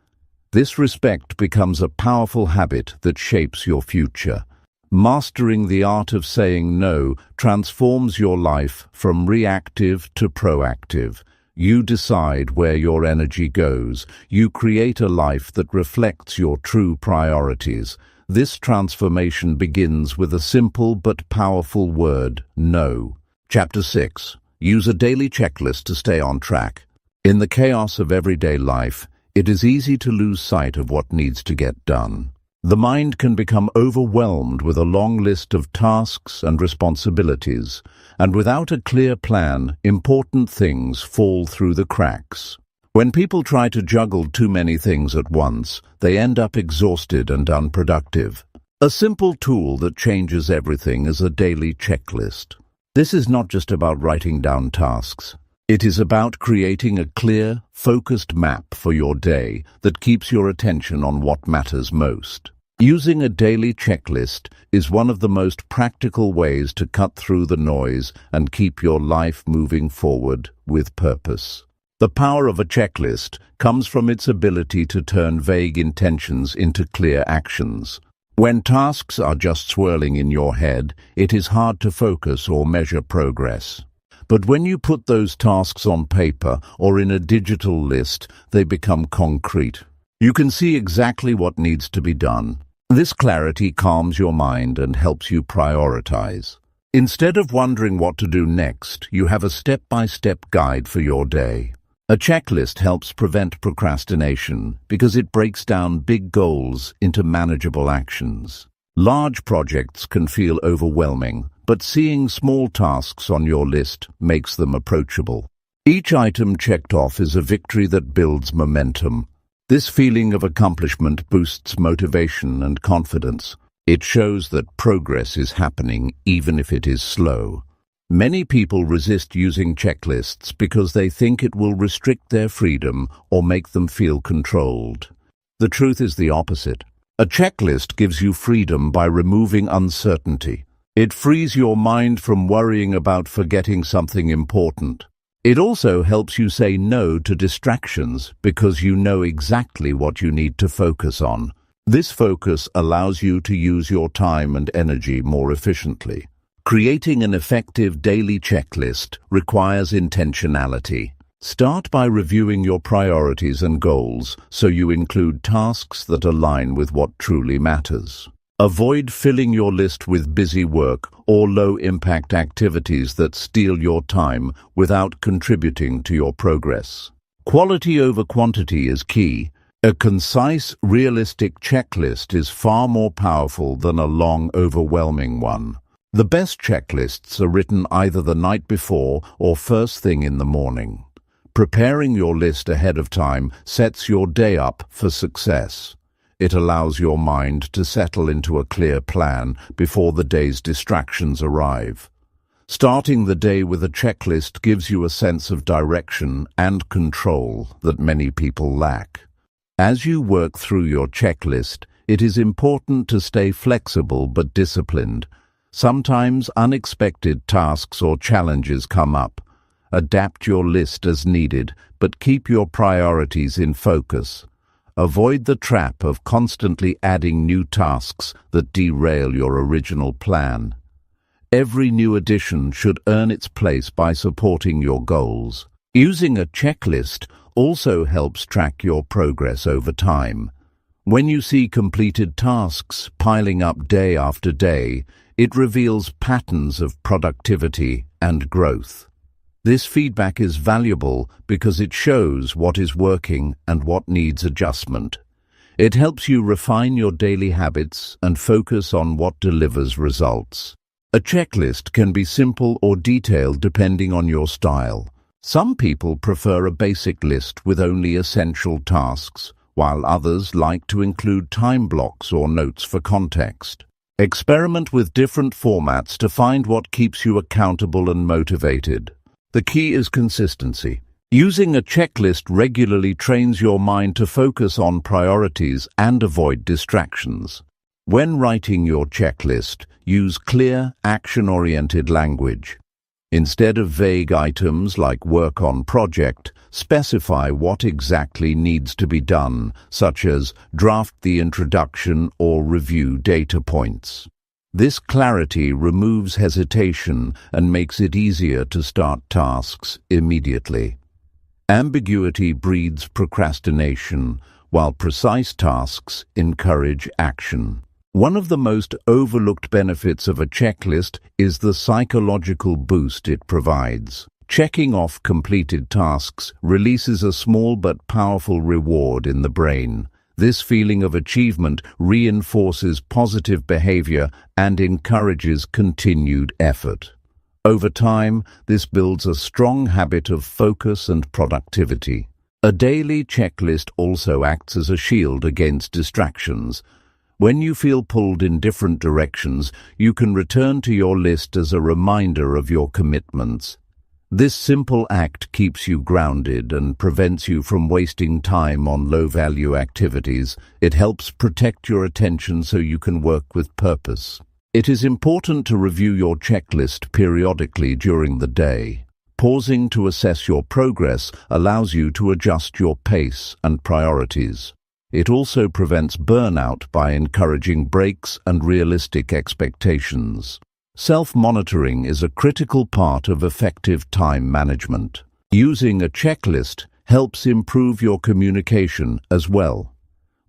This respect becomes a powerful habit that shapes your future. Mastering the art of saying no transforms your life from reactive to proactive. You decide where your energy goes. You create a life that reflects your true priorities. This transformation begins with a simple but powerful word, no. Chapter 6. Use a daily checklist to stay on track. In the chaos of everyday life, it is easy to lose sight of what needs to get done. The mind can become overwhelmed with a long list of tasks and responsibilities, and without a clear plan, important things fall through the cracks. When people try to juggle too many things at once, they end up exhausted and unproductive. A simple tool that changes everything is a daily checklist. This is not just about writing down tasks. It is about creating a clear, focused map for your day that keeps your attention on what matters most. Using a daily checklist is one of the most practical ways to cut through the noise and keep your life moving forward with purpose. The power of a checklist comes from its ability to turn vague intentions into clear actions. When tasks are just swirling in your head, it is hard to focus or measure progress. But when you put those tasks on paper or in a digital list, they become concrete. You can see exactly what needs to be done. This clarity calms your mind and helps you prioritize. Instead of wondering what to do next, you have a step-by-step guide for your day. A checklist helps prevent procrastination because it breaks down big goals into manageable actions. Large projects can feel overwhelming, but seeing small tasks on your list makes them approachable. Each item checked off is a victory that builds momentum. This feeling of accomplishment boosts motivation and confidence. It shows that progress is happening even if it is slow. Many people resist using checklists because they think it will restrict their freedom or make them feel controlled. The truth is the opposite. A checklist gives you freedom by removing uncertainty. It frees your mind from worrying about forgetting something important. It also helps you say no to distractions because you know exactly what you need to focus on. This focus allows you to use your time and energy more efficiently. Creating an effective daily checklist requires intentionality. Start by reviewing your priorities and goals so you include tasks that align with what truly matters. Avoid filling your list with busy work or low-impact activities that steal your time without contributing to your progress. Quality over quantity is key. A concise, realistic checklist is far more powerful than a long, overwhelming one. The best checklists are written either the night before or first thing in the morning. Preparing your list ahead of time sets your day up for success. It allows your mind to settle into a clear plan before the day's distractions arrive. Starting the day with a checklist gives you a sense of direction and control that many people lack. As you work through your checklist, it is important to stay flexible but disciplined. Sometimes unexpected tasks or challenges come up. Adapt your list as needed, but keep your priorities in focus. Avoid the trap of constantly adding new tasks that derail your original plan. Every new addition should earn its place by supporting your goals. Using a checklist also helps track your progress over time. When you see completed tasks piling up day after day, it reveals patterns of productivity and growth. This feedback is valuable because it shows what is working and what needs adjustment. It helps you refine your daily habits and focus on what delivers results. A checklist can be simple or detailed depending on your style. Some people prefer a basic list with only essential tasks, while others like to include time blocks or notes for context. Experiment with different formats to find what keeps you accountable and motivated. The key is consistency. Using a checklist regularly trains your mind to focus on priorities and avoid distractions. When writing your checklist, use clear, action-oriented language. Instead of vague items like work on project, specify what exactly needs to be done, such as draft the introduction or review data points. This clarity removes hesitation and makes it easier to start tasks immediately. Ambiguity breeds procrastination, while precise tasks encourage action. One of the most overlooked benefits of a checklist is the psychological boost it provides. Checking off completed tasks releases a small but powerful reward in the brain. This feeling of achievement reinforces positive behavior and encourages continued effort. Over time, this builds a strong habit of focus and productivity. A daily checklist also acts as a shield against distractions. When you feel pulled in different directions, you can return to your list as a reminder of your commitments. This simple act keeps you grounded and prevents you from wasting time on low-value activities. It helps protect your attention so you can work with purpose. It is important to review your checklist periodically during the day. Pausing to assess your progress allows you to adjust your pace and priorities. It also prevents burnout by encouraging breaks and realistic expectations. Self-monitoring is a critical part of effective time management. Using a checklist helps improve your communication as well.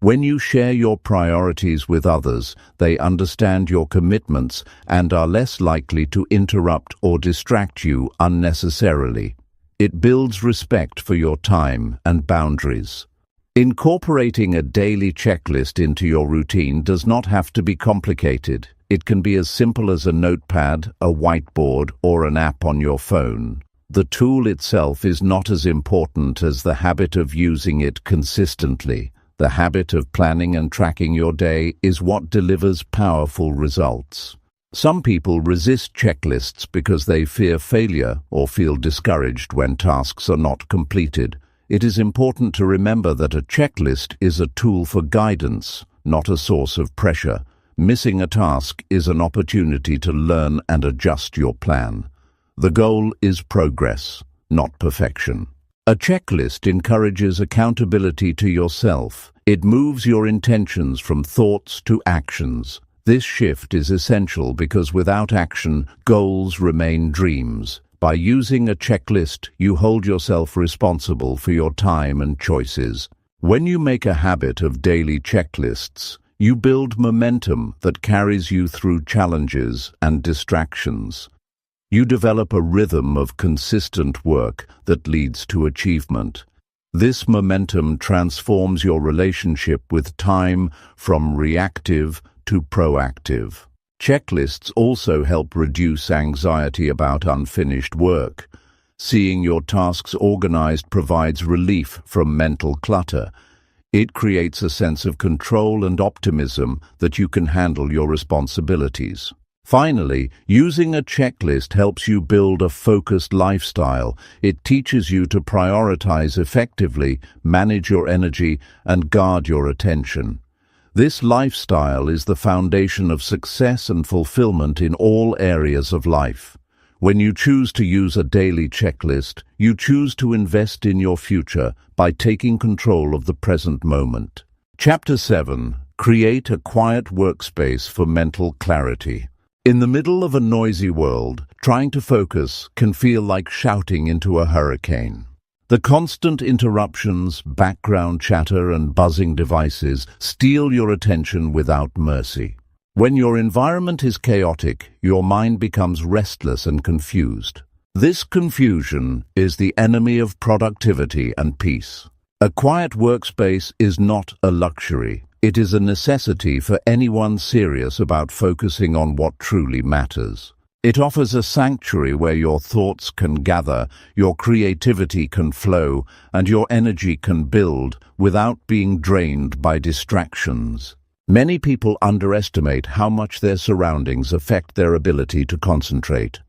When you share your priorities with others, they understand your commitments and are less likely to interrupt or distract you unnecessarily. It builds respect for your time and boundaries. Incorporating a daily checklist into your routine does not have to be complicated. It can be as simple as a notepad, a whiteboard, or an app on your phone. The tool itself is not as important as the habit of using it consistently. The habit of planning and tracking your day is what delivers powerful results. Some people resist checklists because they fear failure or feel discouraged when tasks are not completed. It is important to remember that a checklist is a tool for guidance, not a source of pressure. Missing a task is an opportunity to learn and adjust your plan. The goal is progress, not perfection. A checklist encourages accountability to yourself. It moves your intentions from thoughts to actions. This shift is essential because without action, goals remain dreams. By using a checklist, you hold yourself responsible for your time and choices. When you make a habit of daily checklists, you build momentum that carries you through challenges and distractions. You develop a rhythm of consistent work that leads to achievement. This momentum transforms your relationship with time from reactive to proactive. Checklists also help reduce anxiety about unfinished work. Seeing your tasks organized provides relief from mental clutter. It creates a sense of control and optimism that you can handle your responsibilities. Finally, using a checklist helps you build a focused lifestyle. It teaches you to prioritize effectively, manage your energy, and guard your attention. This lifestyle is the foundation of success and fulfillment in all areas of life. When you choose to use a daily checklist, you choose to invest in your future by taking control of the present moment. Chapter 7. Create a quiet workspace for mental clarity. In the middle of a noisy world, trying to focus can feel like shouting into a hurricane. The constant interruptions, background chatter, and buzzing devices steal your attention without mercy. When your environment is chaotic, your mind becomes restless and confused. This confusion is the enemy of productivity and peace. A quiet workspace is not a luxury. It is a necessity for anyone serious about focusing on what truly matters. It offers a sanctuary where your thoughts can gather, your creativity can flow, and your energy can build without being drained by distractions. Many people underestimate how much their surroundings affect their ability to concentrate.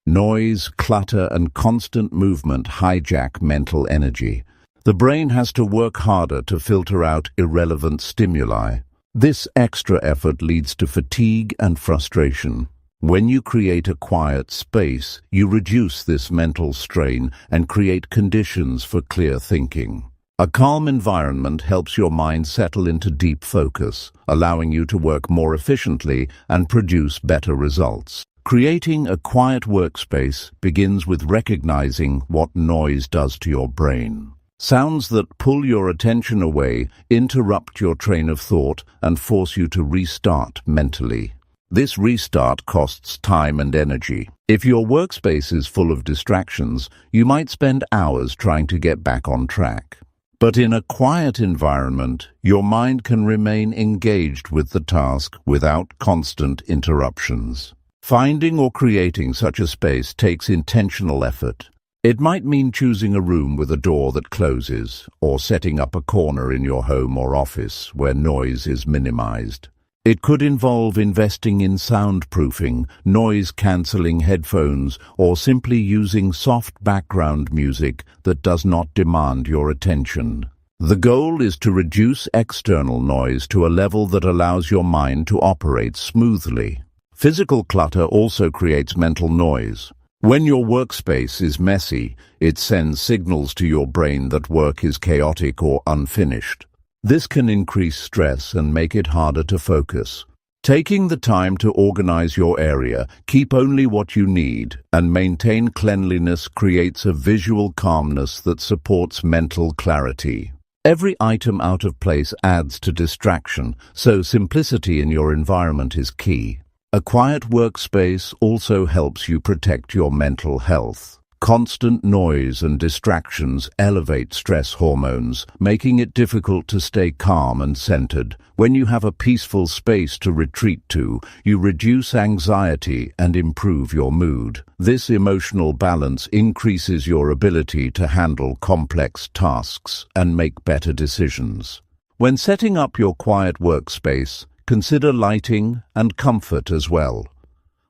Noise, clutter, and constant movement hijack mental energy. The brain has to work harder to filter out irrelevant stimuli. This extra effort leads to fatigue and frustration. When you create a quiet space, you reduce this mental strain and create conditions for clear thinking. A calm environment helps your mind settle into deep focus, allowing you to work more efficiently and produce better results. Creating a quiet workspace begins with recognizing what noise does to your brain. Sounds that pull your attention away interrupt your train of thought and force you to restart mentally. This restart costs time and energy. If your workspace is full of distractions, you might spend hours trying to get back on track. But in a quiet environment, your mind can remain engaged with the task without constant interruptions. Finding or creating such a space takes intentional effort. It might mean choosing a room with a door that closes, or setting up a corner in your home or office where noise is minimized. It could involve investing in soundproofing, noise-canceling headphones, or simply using soft background music that does not demand your attention. The goal is to reduce external noise to a level that allows your mind to operate smoothly. Physical clutter also creates mental noise. When your workspace is messy, it sends signals to your brain that work is chaotic or unfinished. This can increase stress and make it harder to focus. Taking the time to organize your area, keep only what you need, and maintain cleanliness creates a visual calmness that supports mental clarity. Every item out of place adds to distraction, so simplicity in your environment is key. A quiet workspace also helps you protect your mental health. Constant noise and distractions elevate stress hormones, making it difficult to stay calm and centered. When you have a peaceful space to retreat to, you reduce anxiety and improve your mood. This emotional balance increases your ability to handle complex tasks and make better decisions. When setting up your quiet workspace, consider lighting and comfort as well.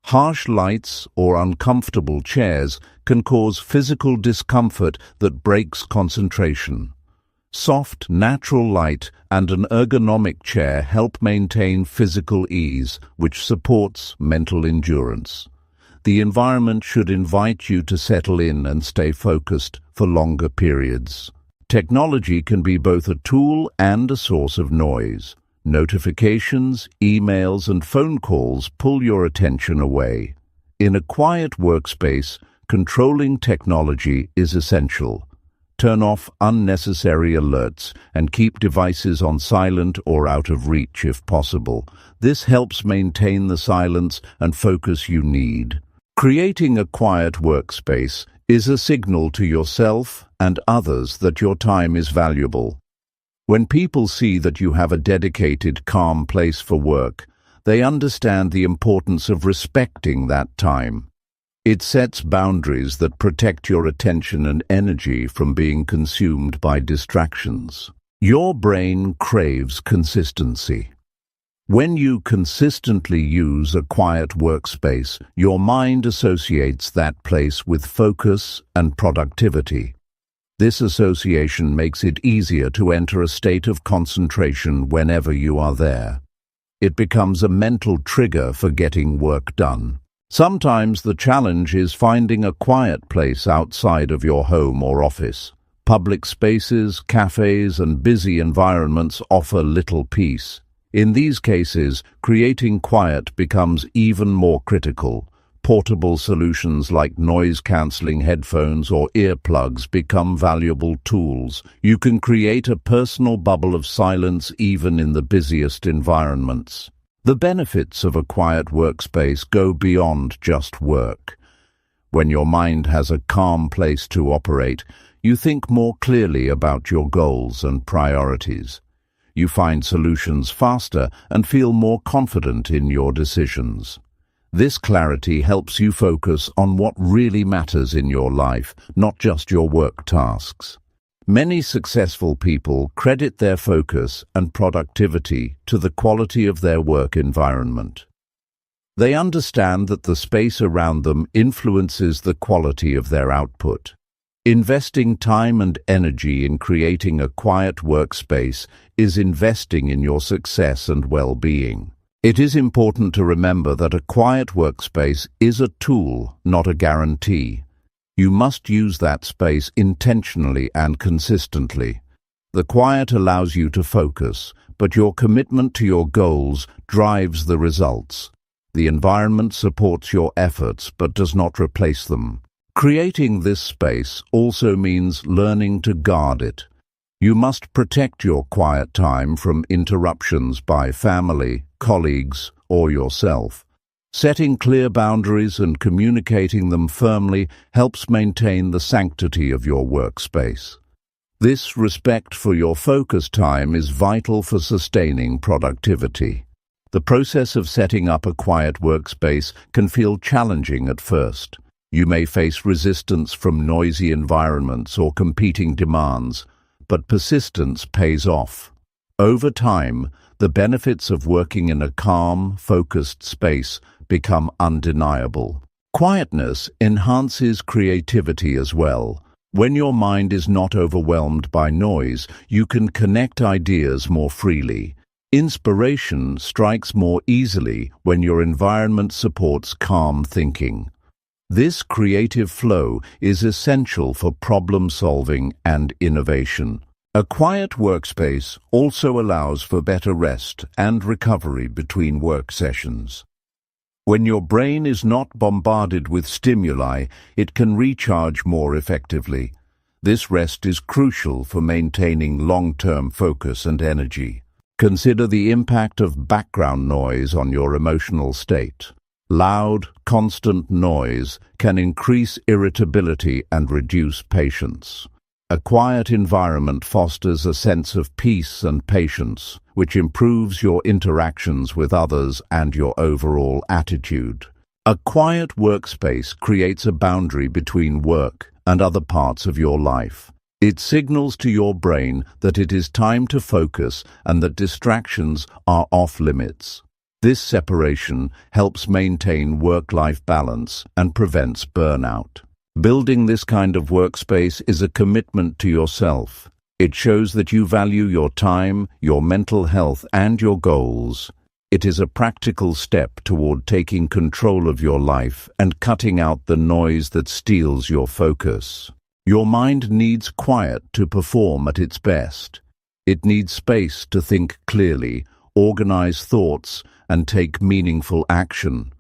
Harsh lights or uncomfortable chairs can cause physical discomfort that breaks concentration. Soft, natural light and an ergonomic chair help maintain physical ease, which supports mental endurance. The environment should invite you to settle in and stay focused for longer periods. Technology can be both a tool and a source of noise. Notifications, emails, and phone calls pull your attention away. In a quiet workspace, controlling technology is essential. Turn off unnecessary alerts and keep devices on silent or out of reach if possible. This helps maintain the silence and focus you need. Creating a quiet workspace is a signal to yourself and others that your time is valuable. When people see that you have a dedicated, calm place for work, they understand the importance of respecting that time. It sets boundaries that protect your attention and energy from being consumed by distractions. Your brain craves consistency. When you consistently use a quiet workspace, your mind associates that place with focus and productivity. This association makes it easier to enter a state of concentration whenever you are there. It becomes a mental trigger for getting work done. Sometimes the challenge is finding a quiet place outside of your home or office. Public spaces, cafes, and busy environments offer little peace. In these cases, creating quiet becomes even more critical. Portable solutions like noise-canceling headphones or earplugs become valuable tools. You can create a personal bubble of silence even in the busiest environments. The benefits of a quiet workspace go beyond just work. When your mind has a calm place to operate, you think more clearly about your goals and priorities. You find solutions faster and feel more confident in your decisions. This clarity helps you focus on what really matters in your life, not just your work tasks. Many successful people credit their focus and productivity to the quality of their work environment. They understand that the space around them influences the quality of their output. Investing time and energy in creating a quiet workspace is investing in your success and well-being. It is important to remember that a quiet workspace is a tool, not a guarantee. You must use that space intentionally and consistently. The quiet allows you to focus, but your commitment to your goals drives the results. The environment supports your efforts but does not replace them. Creating this space also means learning to guard it. You must protect your quiet time from interruptions by family, colleagues, or yourself. Setting clear boundaries and communicating them firmly helps maintain the sanctity of your workspace. This respect for your focus time is vital for sustaining productivity. The process of setting up a quiet workspace can feel challenging at first. You may face resistance from noisy environments or competing demands, but persistence pays off. Over time, the benefits of working in a calm, focused space become undeniable. Quietness enhances creativity as well. When your mind is not overwhelmed by noise, you can connect ideas more freely. Inspiration strikes more easily when your environment supports calm thinking. This creative flow is essential for problem-solving and innovation. A quiet workspace also allows for better rest and recovery between work sessions. When your brain is not bombarded with stimuli, it can recharge more effectively. This rest is crucial for maintaining long-term focus and energy. Consider the impact of background noise on your emotional state. Loud, constant noise can increase irritability and reduce patience. A quiet environment fosters a sense of peace and patience, which improves your interactions with others and your overall attitude. A quiet workspace creates a boundary between work and other parts of your life. It signals to your brain that it is time to focus and that distractions are off limits. This separation helps maintain work-life balance and prevents burnout. Building this kind of workspace is a commitment to yourself. It shows that you value your time, your mental health, and your goals. It is a practical step toward taking control of your life and cutting out the noise that steals your focus. Your mind needs quiet to perform at its best. It needs space to think clearly, organize thoughts, and take meaningful action.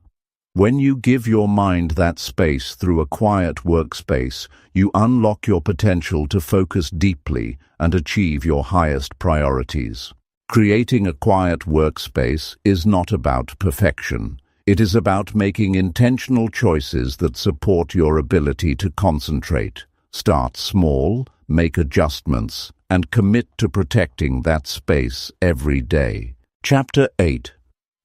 When you give your mind that space through a quiet workspace, you unlock your potential to focus deeply and achieve your highest priorities. Creating a quiet workspace is not about perfection. It is about making intentional choices that support your ability to concentrate. Start small, make adjustments, and commit to protecting that space every day. Chapter 8.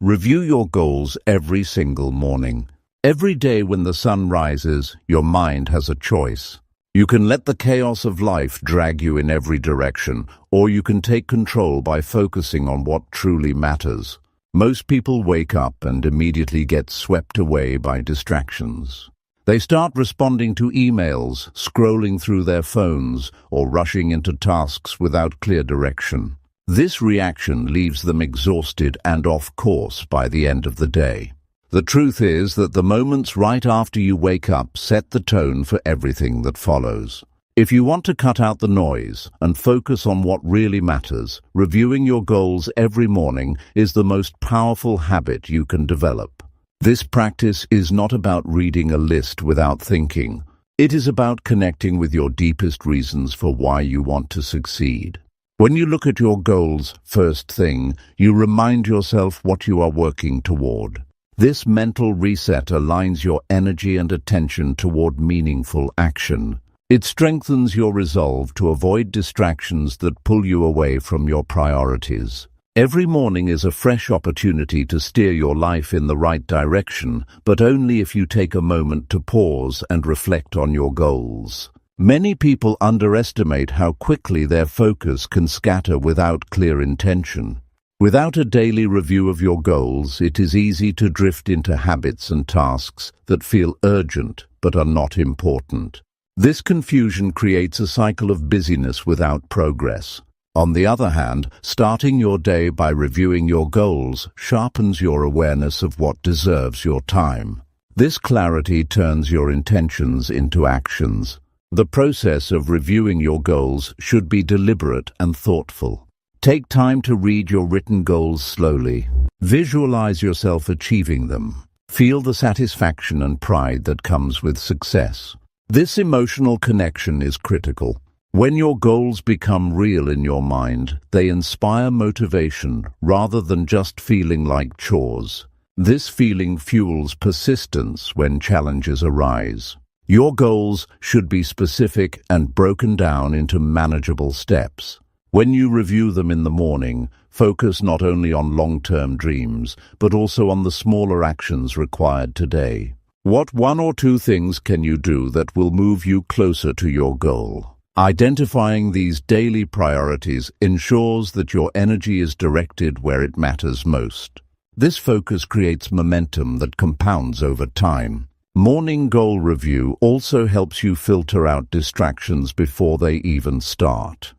Review your goals every single morning. Every day when the sun rises, your mind has a choice. You can let the chaos of life drag you in every direction, or you can take control by focusing on what truly matters. Most people wake up and immediately get swept away by distractions. They start responding to emails, scrolling through their phones, or rushing into tasks without clear direction. This reaction leaves them exhausted and off course by the end of the day. The truth is that the moments right after you wake up set the tone for everything that follows. If you want to cut out the noise and focus on what really matters, reviewing your goals every morning is the most powerful habit you can develop. This practice is not about reading a list without thinking. It is about connecting with your deepest reasons for why you want to succeed. When you look at your goals first thing, you remind yourself what you are working toward. This mental reset aligns your energy and attention toward meaningful action. It strengthens your resolve to avoid distractions that pull you away from your priorities. Every morning is a fresh opportunity to steer your life in the right direction, but only if you take a moment to pause and reflect on your goals. Many people underestimate how quickly their focus can scatter without clear intention. Without a daily review of your goals, it is easy to drift into habits and tasks that feel urgent but are not important. This confusion creates a cycle of busyness without progress. On the other hand, starting your day by reviewing your goals sharpens your awareness of what deserves your time. This clarity turns your intentions into actions. The process of reviewing your goals should be deliberate and thoughtful. Take time to read your written goals slowly. Visualize yourself achieving them. Feel the satisfaction and pride that comes with success. This emotional connection is critical. When your goals become real in your mind, they inspire motivation rather than just feeling like chores. This feeling fuels persistence when challenges arise. Your goals should be specific and broken down into manageable steps. When you review them in the morning, focus not only on long-term dreams, but also on the smaller actions required today. What 1 or 2 things can you do that will move you closer to your goal? Identifying these daily priorities ensures that your energy is directed where it matters most. This focus creates momentum that compounds over time. Morning goal review also helps you filter out distractions before they even start.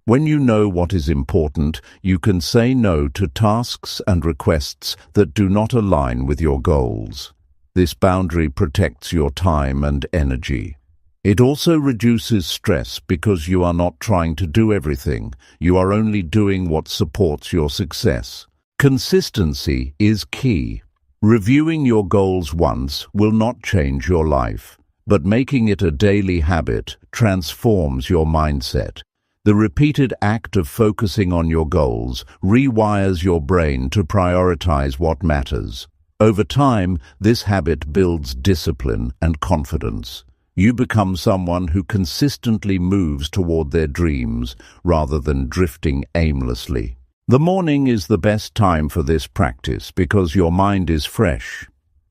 When you know what is important, you can say no to tasks and requests that do not align with your goals. This boundary protects your time and energy. It also reduces stress because you are not trying to do everything. You are only doing what supports your success. Consistency is key. Reviewing your goals once will not change your life, but making it a daily habit transforms your mindset. The repeated act of focusing on your goals rewires your brain to prioritize what matters. Over time, this habit builds discipline and confidence. You become someone who consistently moves toward their dreams rather than drifting aimlessly. The morning is the best time for this practice because your mind is fresh.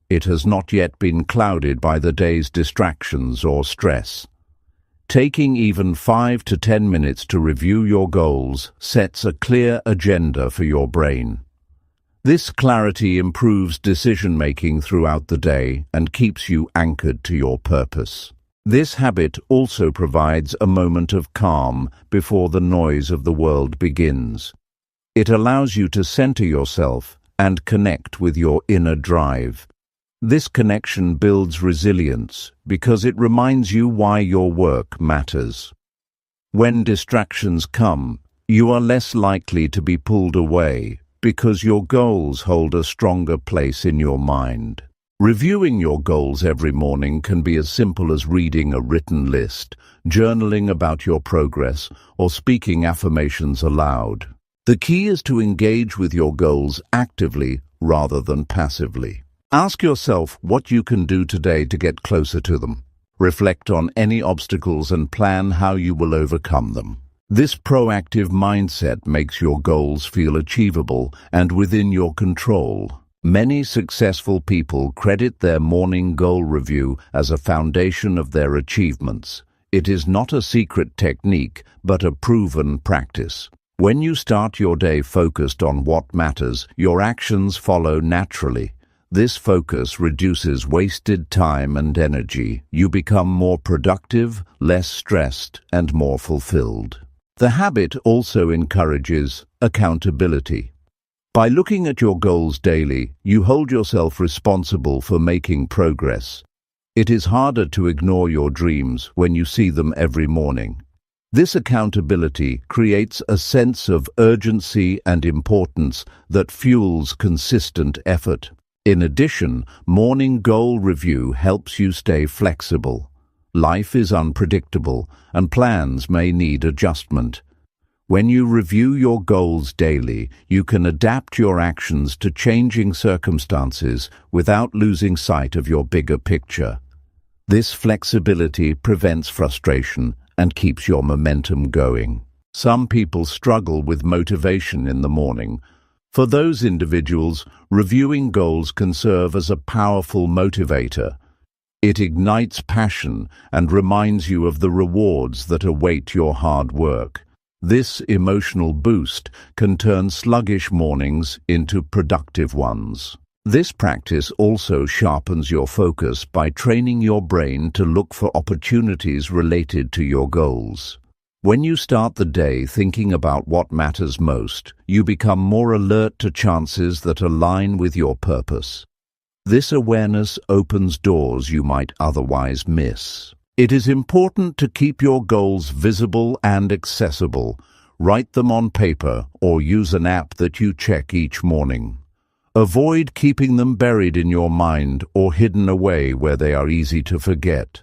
It has not yet been clouded by the day's distractions or stress. Taking even 5 to 10 minutes to review your goals sets a clear agenda for your brain. This clarity improves decision-making throughout the day and keeps you anchored to your purpose. This habit also provides a moment of calm before the noise of the world begins. It allows you to center yourself and connect with your inner drive. This connection builds resilience because it reminds you why your work matters. When distractions come, you are less likely to be pulled away because your goals hold a stronger place in your mind. Reviewing your goals every morning can be as simple as reading a written list, journaling about your progress, or speaking affirmations aloud. The key is to engage with your goals actively rather than passively. Ask yourself what you can do today to get closer to them. Reflect on any obstacles and plan how you will overcome them. This proactive mindset makes your goals feel achievable and within your control. Many successful people credit their morning goal review as a foundation of their achievements. It is not a secret technique, but a proven practice. When you start your day focused on what matters, your actions follow naturally. This focus reduces wasted time and energy. You become more productive, less stressed, and more fulfilled. The habit also encourages accountability. By looking at your goals daily, you hold yourself responsible for making progress. It is harder to ignore your dreams when you see them every morning. This accountability creates a sense of urgency and importance that fuels consistent effort. In addition, morning goal review helps you stay flexible. Life is unpredictable, and plans may need adjustment. When you review your goals daily, you can adapt your actions to changing circumstances without losing sight of your bigger picture. This flexibility prevents frustration and keeps your momentum going. Some people struggle with motivation in the morning. For those individuals, reviewing goals can serve as a powerful motivator. It ignites passion and reminds you of the rewards that await your hard work. This emotional boost can turn sluggish mornings into productive ones. This practice also sharpens your focus by training your brain to look for opportunities related to your goals. When you start the day thinking about what matters most, you become more alert to chances that align with your purpose. This awareness opens doors you might otherwise miss. It is important to keep your goals visible and accessible. Write them on paper or use an app that you check each morning. Avoid keeping them buried in your mind or hidden away where they are easy to forget.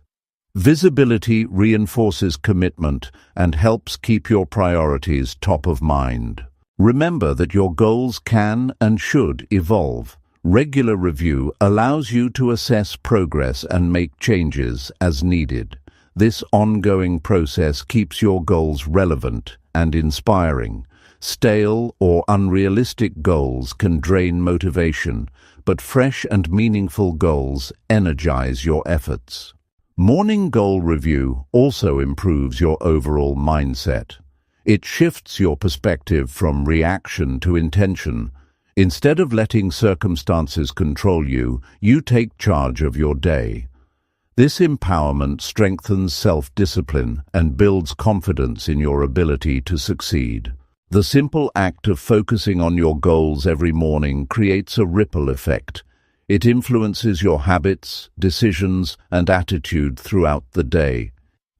Visibility reinforces commitment and helps keep your priorities top of mind. Remember that your goals can and should evolve. Regular review allows you to assess progress and make changes as needed. This ongoing process keeps your goals relevant and inspiring. Stale or unrealistic goals can drain motivation, but fresh and meaningful goals energize your efforts. Morning goal review also improves your overall mindset. It shifts your perspective from reaction to intention. Instead of letting circumstances control you, you take charge of your day. This empowerment strengthens self-discipline and builds confidence in your ability to succeed. The simple act of focusing on your goals every morning creates a ripple effect. It influences your habits, decisions, and attitude throughout the day.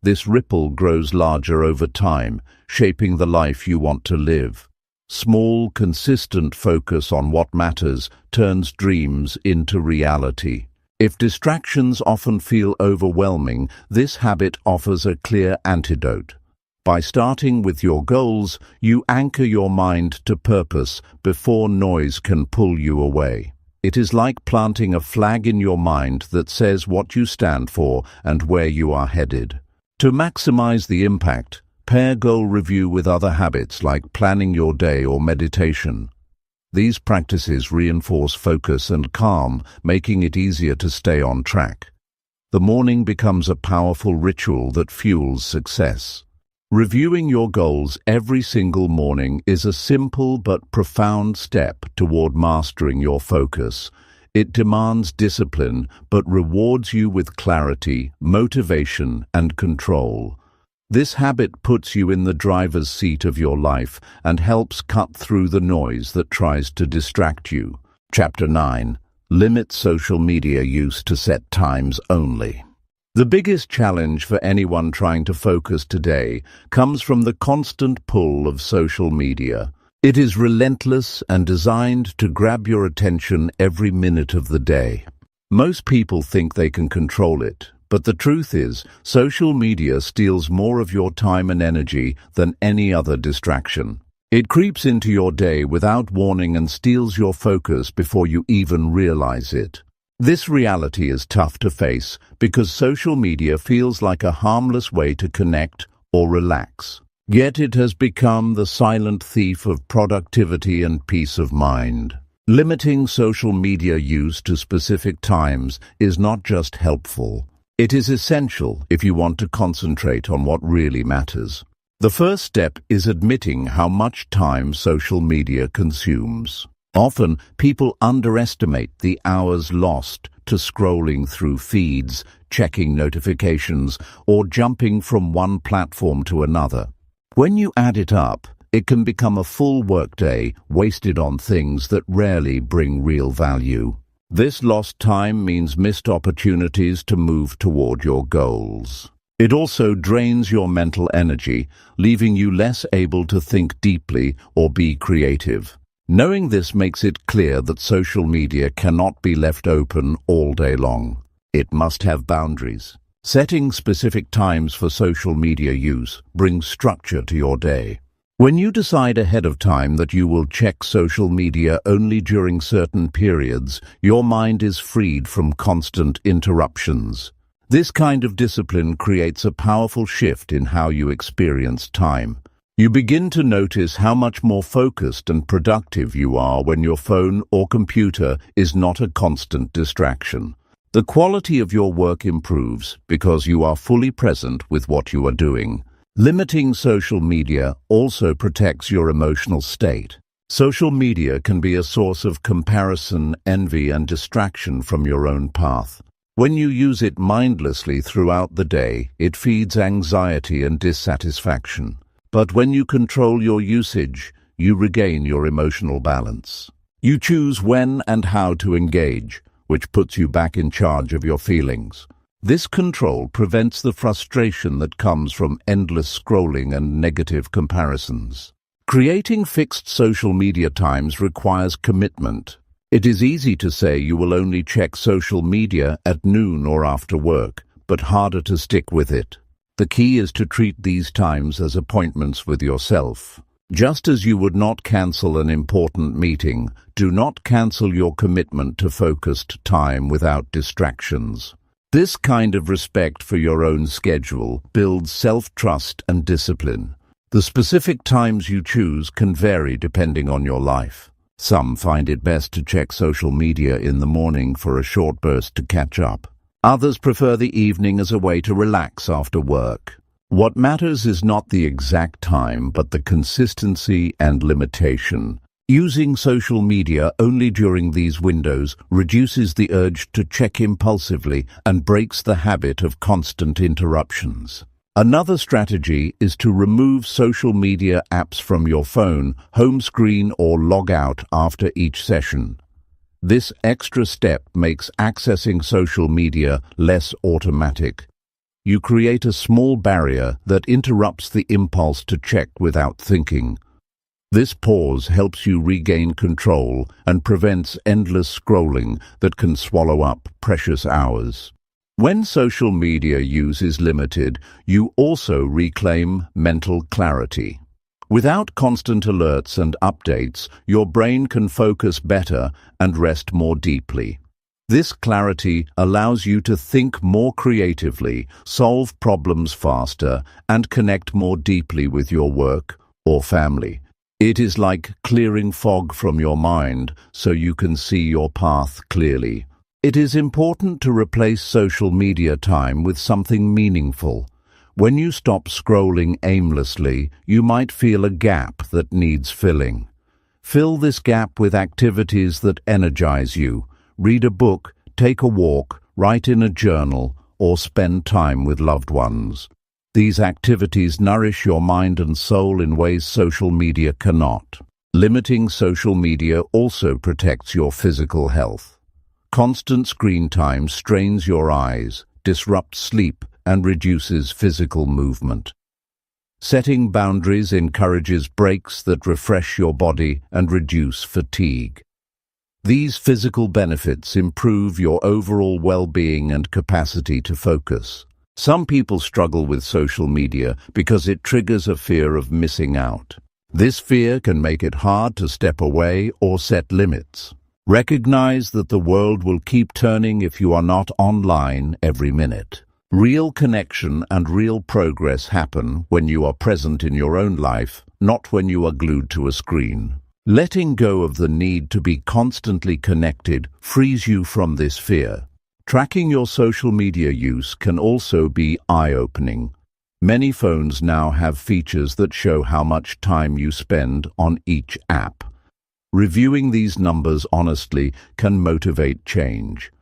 This ripple grows larger over time, shaping the life you want to live. Small, consistent focus on what matters turns dreams into reality. If distractions often feel overwhelming, this habit offers a clear antidote. By starting with your goals, you anchor your mind to purpose before noise can pull you away. It is like planting a flag in your mind that says what you stand for and where you are headed. To maximize the impact, pair goal review with other habits like planning your day or meditation. These practices reinforce focus and calm, making it easier to stay on track. The morning becomes a powerful ritual that fuels success. Reviewing your goals every single morning is a simple but profound step toward mastering your focus. It demands discipline but rewards you with clarity, motivation, and control. This habit puts you in the driver's seat of your life and helps cut through the noise that tries to distract you. Chapter 9. Limit social media use to set times only. The biggest challenge for anyone trying to focus today comes from the constant pull of social media. It is relentless and designed to grab your attention every minute of the day. Most people think they can control it, but the truth is, social media steals more of your time and energy than any other distraction. It creeps into your day without warning and steals your focus before you even realize it. This reality is tough to face because social media feels like a harmless way to connect or relax. Yet it has become the silent thief of productivity and peace of mind. Limiting social media use to specific times is not just helpful. It is essential if you want to concentrate on what really matters. The first step is admitting how much time social media consumes. Often, people underestimate the hours lost to scrolling through feeds, checking notifications, or jumping from one platform to another. When you add it up, it can become a full workday wasted on things that rarely bring real value. This lost time means missed opportunities to move toward your goals. It also drains your mental energy, leaving you less able to think deeply or be creative. Knowing this makes it clear that social media cannot be left open all day long. It must have boundaries. Setting specific times for social media use brings structure to your day. When you decide ahead of time that you will check social media only during certain periods, your mind is freed from constant interruptions. This kind of discipline creates a powerful shift in how you experience time. You begin to notice how much more focused and productive you are when your phone or computer is not a constant distraction. The quality of your work improves because you are fully present with what you are doing. Limiting social media also protects your emotional state. Social media can be a source of comparison, envy, and distraction from your own path. When you use it mindlessly throughout the day, it feeds anxiety and dissatisfaction. But when you control your usage, you regain your emotional balance. You choose when and how to engage, which puts you back in charge of your feelings. This control prevents the frustration that comes from endless scrolling and negative comparisons. Creating fixed social media times requires commitment. It is easy to say you will only check social media at noon or after work, but harder to stick with it. The key is to treat these times as appointments with yourself. Just as you would not cancel an important meeting, do not cancel your commitment to focused time without distractions. This kind of respect for your own schedule builds self-trust and discipline. The specific times you choose can vary depending on your life. Some find it best to check social media in the morning for a short burst to catch up. Others prefer the evening as a way to relax after work. What matters is not the exact time, but the consistency and limitation. Using social media only during these windows reduces the urge to check impulsively and breaks the habit of constant interruptions. Another strategy is to remove social media apps from your phone, home screen, or log out after each session. This extra step makes accessing social media less automatic. You create a small barrier that interrupts the impulse to check without thinking. This pause helps you regain control and prevents endless scrolling that can swallow up precious hours. When social media use is limited, you also reclaim mental clarity. Without constant alerts and updates, your brain can focus better and rest more deeply. This clarity allows you to think more creatively, solve problems faster, and connect more deeply with your work or family. It is like clearing fog from your mind so you can see your path clearly. It is important to replace social media time with something meaningful. When you stop scrolling aimlessly, you might feel a gap that needs filling. Fill this gap with activities that energize you. Read a book, take a walk, write in a journal, or spend time with loved ones. These activities nourish your mind and soul in ways social media cannot. Limiting social media also protects your physical health. Constant screen time strains your eyes, disrupts sleep, and reduces physical movement. Setting boundaries encourages breaks that refresh your body and reduce fatigue. These physical benefits improve your overall well-being and capacity to focus. Some people struggle with social media because it triggers a fear of missing out. This fear can make it hard to step away or set limits. Recognize that the world will keep turning if you are not online every minute. Real connection and real progress happen when you are present in your own life, not when you are glued to a screen. Letting go of the need to be constantly connected frees you from this fear. Tracking your social media use can also be eye-opening. Many phones now have features that show how much time you spend on each app. Reviewing these numbers honestly can motivate change.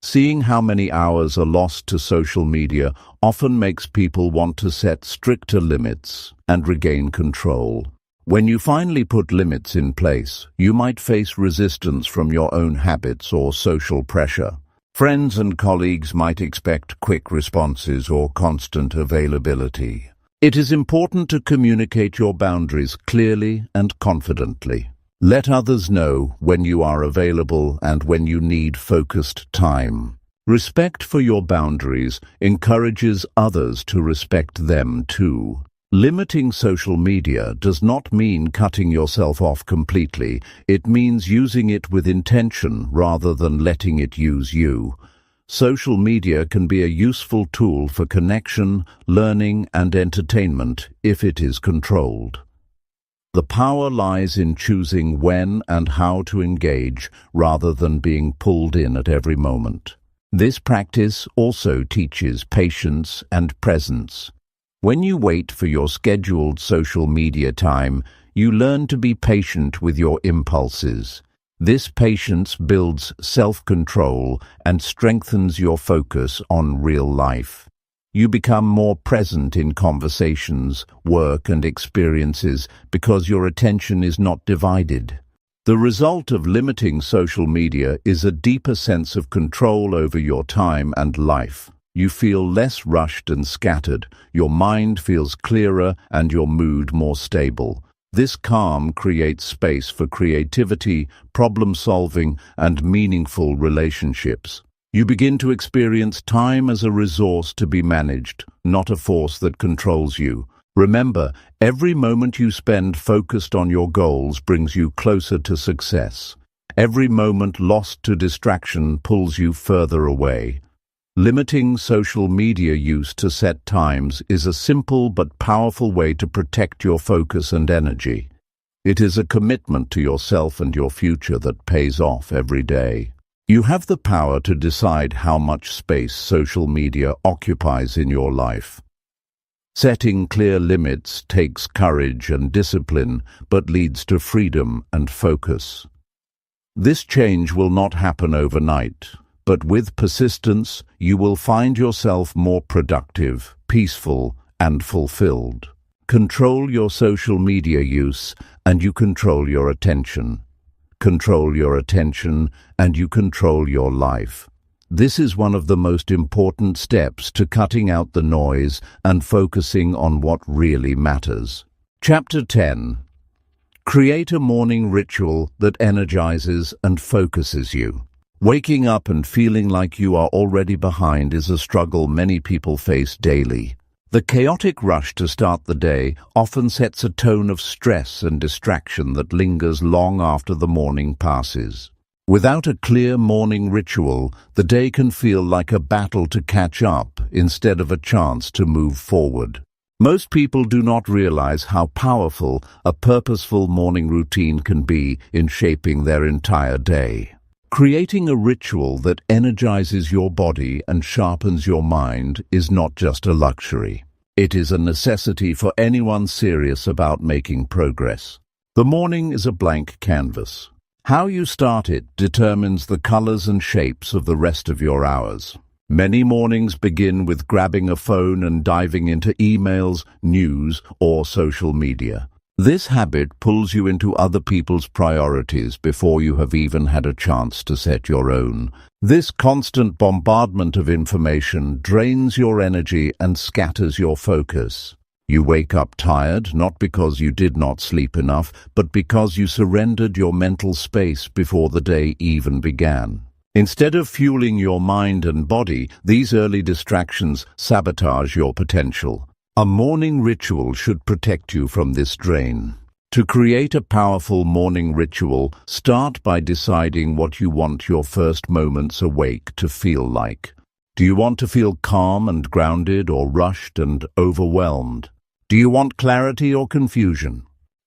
Seeing how many hours are lost to social media often makes people want to set stricter limits and regain control. When you finally put limits in place, you might face resistance from your own habits or social pressure. Friends and colleagues might expect quick responses or constant availability. It is important to communicate your boundaries clearly and confidently. Let others know when you are available and when you need focused time. Respect for your boundaries encourages others to respect them too. Limiting social media does not mean cutting yourself off completely. It means using it with intention rather than letting it use you. Social media can be a useful tool for connection, learning, and entertainment if it is controlled. The power lies in choosing when and how to engage rather than being pulled in at every moment. This practice also teaches patience and presence. When you wait for your scheduled social media time, you learn to be patient with your impulses. This patience builds self-control and strengthens your focus on real life. You become more present in conversations, work, and experiences because your attention is not divided. The result of limiting social media is a deeper sense of control over your time and life. You feel less rushed and scattered, your mind feels clearer, and your mood more stable. This calm creates space for creativity, problem-solving, and meaningful relationships. You begin to experience time as a resource to be managed, not a force that controls you. Remember, every moment you spend focused on your goals brings you closer to success. Every moment lost to distraction pulls you further away. Limiting social media use to set times is a simple but powerful way to protect your focus and energy. It is a commitment to yourself and your future that pays off every day. You have the power to decide how much space social media occupies in your life. Setting clear limits takes courage and discipline, but leads to freedom and focus. This change will not happen overnight, but with persistence, you will find yourself more productive, peaceful, and fulfilled. Control your social media use, and you control your attention. Control your attention, and you control your life. This is one of the most important steps to cutting out the noise and focusing on what really matters. Chapter 10. Create a morning ritual that energizes and focuses you. Waking up and feeling like you are already behind is a struggle many people face daily. The chaotic rush to start the day often sets a tone of stress and distraction that lingers long after the morning passes. Without a clear morning ritual, the day can feel like a battle to catch up instead of a chance to move forward. Most people do not realize how powerful a purposeful morning routine can be in shaping their entire day. Creating a ritual that energizes your body and sharpens your mind is not just a luxury. It is a necessity for anyone serious about making progress. The morning is a blank canvas. How you start it determines the colors and shapes of the rest of your hours. Many mornings begin with grabbing a phone and diving into emails, news, or social media. This habit pulls you into other people's priorities before you have even had a chance to set your own. This constant bombardment of information drains your energy and scatters your focus. You wake up tired, not because you did not sleep enough, but because you surrendered your mental space before the day even began. Instead of fueling your mind and body, these early distractions sabotage your potential. A morning ritual should protect you from this drain. To create a powerful morning ritual, start by deciding what you want your first moments awake to feel like. Do you want to feel calm and grounded, or rushed and overwhelmed? Do you want clarity or confusion?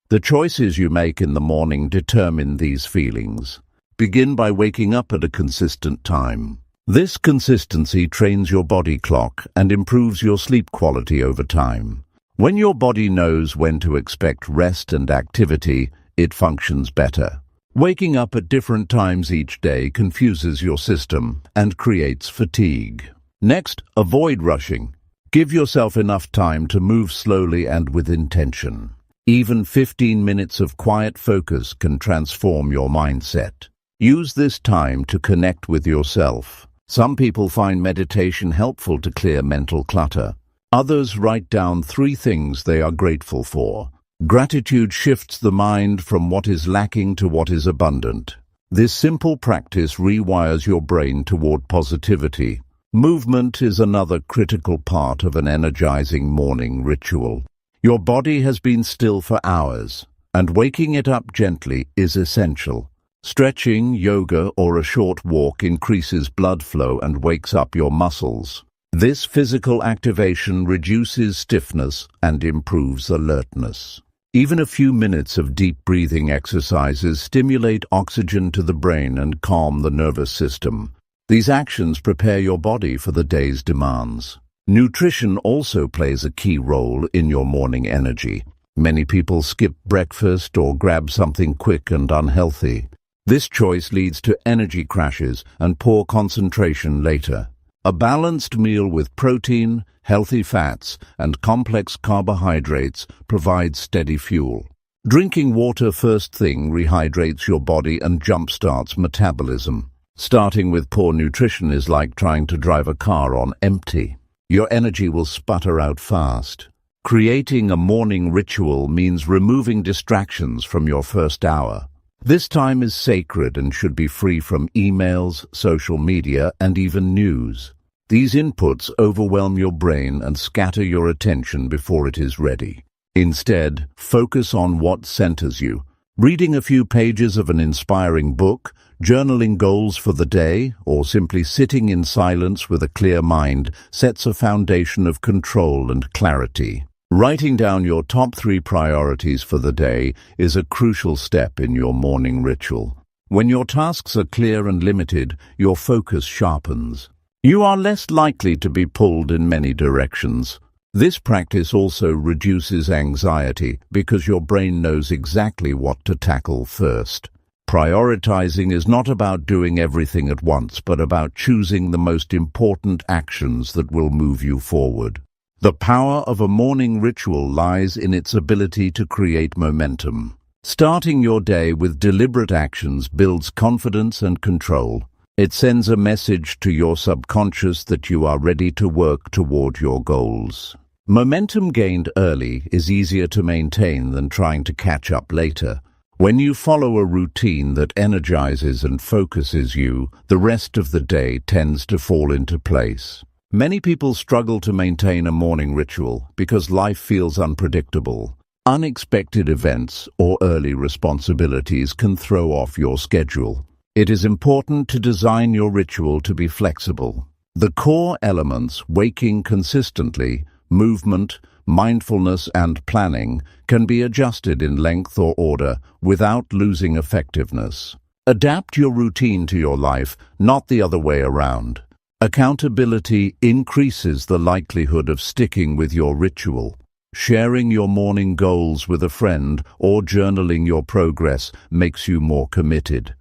The choices you make in the morning determine these feelings. Begin by waking up at a consistent time. This consistency trains your body clock and improves your sleep quality over time. When your body knows when to expect rest and activity, it functions better. Waking up at different times each day confuses your system and creates fatigue. Next, avoid rushing. Give yourself enough time to move slowly and with intention. Even 15 minutes of quiet focus can transform your mindset. Use this time to connect with yourself. Some people find meditation helpful to clear mental clutter. Others write down 3 things they are grateful for. Gratitude shifts the mind from what is lacking to what is abundant. This simple practice rewires your brain toward positivity. Movement is another critical part of an energizing morning ritual. Your body has been still for hours, and waking it up gently is essential. Stretching, yoga, or a short walk increases blood flow and wakes up your muscles. This physical activation reduces stiffness and improves alertness. Even a few minutes of deep breathing exercises stimulate oxygen to the brain and calm the nervous system. These actions prepare your body for the day's demands. Nutrition also plays a key role in your morning energy. Many people skip breakfast or grab something quick and unhealthy. This choice leads to energy crashes and poor concentration later. A balanced meal with protein, healthy fats, and complex carbohydrates provides steady fuel. Drinking water first thing rehydrates your body and jumpstarts metabolism. Starting with poor nutrition is like trying to drive a car on empty. Your energy will sputter out fast. Creating a morning ritual means removing distractions from your first hour. This time is sacred and should be free from emails, social media, and even news. These inputs overwhelm your brain and scatter your attention before it is ready. Instead, focus on what centers you. Reading a few pages of an inspiring book, journaling goals for the day, or simply sitting in silence with a clear mind sets a foundation of control and clarity. Writing down your top 3 priorities for the day is a crucial step in your morning ritual. When your tasks are clear and limited, your focus sharpens. You are less likely to be pulled in many directions. This practice also reduces anxiety because your brain knows exactly what to tackle first. Prioritizing is not about doing everything at once, but about choosing the most important actions that will move you forward. The power of a morning ritual lies in its ability to create momentum. Starting your day with deliberate actions builds confidence and control. It sends a message to your subconscious that you are ready to work toward your goals. Momentum gained early is easier to maintain than trying to catch up later. When you follow a routine that energizes and focuses you, the rest of the day tends to fall into place. Many people struggle to maintain a morning ritual because life feels unpredictable. Unexpected events or early responsibilities can throw off your schedule. It is important to design your ritual to be flexible. The core elements, waking consistently, movement, mindfulness, and planning, can be adjusted in length or order without losing effectiveness. Adapt your routine to your life, not the other way around. Accountability increases the likelihood of sticking with your ritual. Sharing your morning goals with a friend or journaling your progress makes you more committed.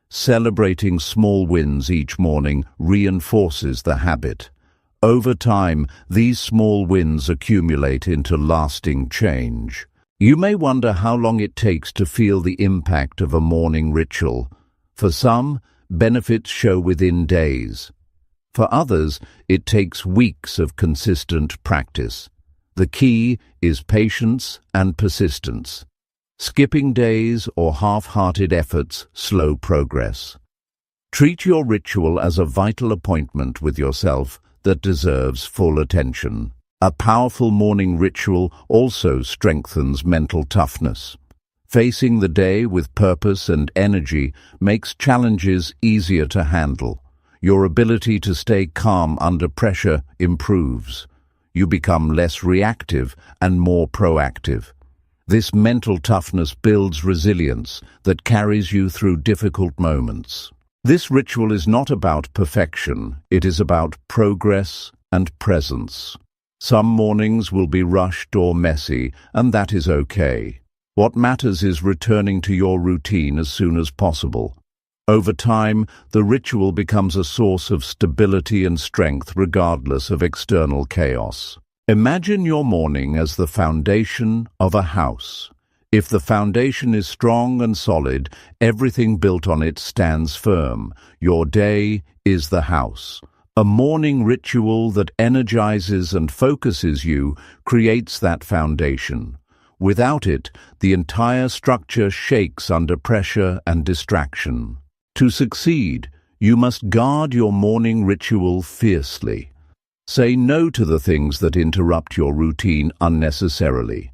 Celebrating small wins each morning reinforces the habit. Over time, these small wins accumulate into lasting change. You may wonder how long it takes to feel the impact of a morning ritual. For some, benefits show within days. For others, it takes weeks of consistent practice. The key is patience and persistence. Skipping days or half-hearted efforts slow progress. Treat your ritual as a vital appointment with yourself that deserves full attention. A powerful morning ritual also strengthens mental toughness. Facing the day with purpose and energy makes challenges easier to handle. Your ability to stay calm under pressure improves. You become less reactive and more proactive. This mental toughness builds resilience that carries you through difficult moments. This ritual is not about perfection, it is about progress and presence. Some mornings will be rushed or messy, and that is okay. What matters is returning to your routine as soon as possible. Over time, the ritual becomes a source of stability and strength regardless of external chaos. Imagine your morning as the foundation of a house. If the foundation is strong and solid, everything built on it stands firm. Your day is the house. A morning ritual that energizes and focuses you creates that foundation. Without it, the entire structure shakes under pressure and distraction. To succeed, you must guard your morning ritual fiercely. Say no to the things that interrupt your routine unnecessarily.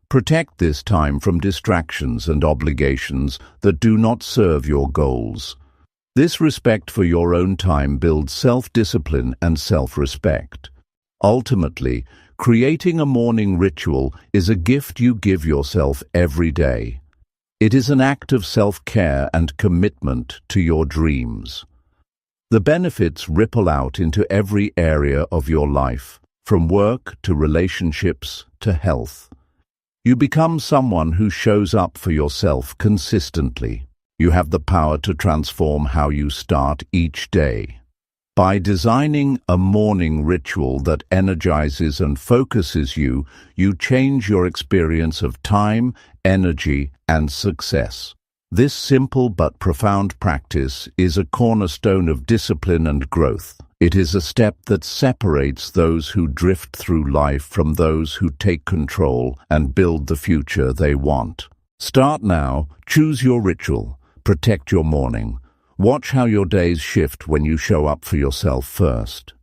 Protect this time from distractions and obligations that do not serve your goals. This respect for your own time builds self-discipline and self-respect. Ultimately, creating a morning ritual is a gift you give yourself every day. It is an act of self-care and commitment to your dreams. The benefits ripple out into every area of your life, from work to relationships to health. You become someone who shows up for yourself consistently. You have the power to transform how you start each day. By designing a morning ritual that energizes and focuses you, you change your experience of time, energy, and success. This simple but profound practice is a cornerstone of discipline and growth. It is a step that separates those who drift through life from those who take control and build the future they want. Start now, choose your ritual, protect your morning. Watch how your days shift when you show up for yourself first.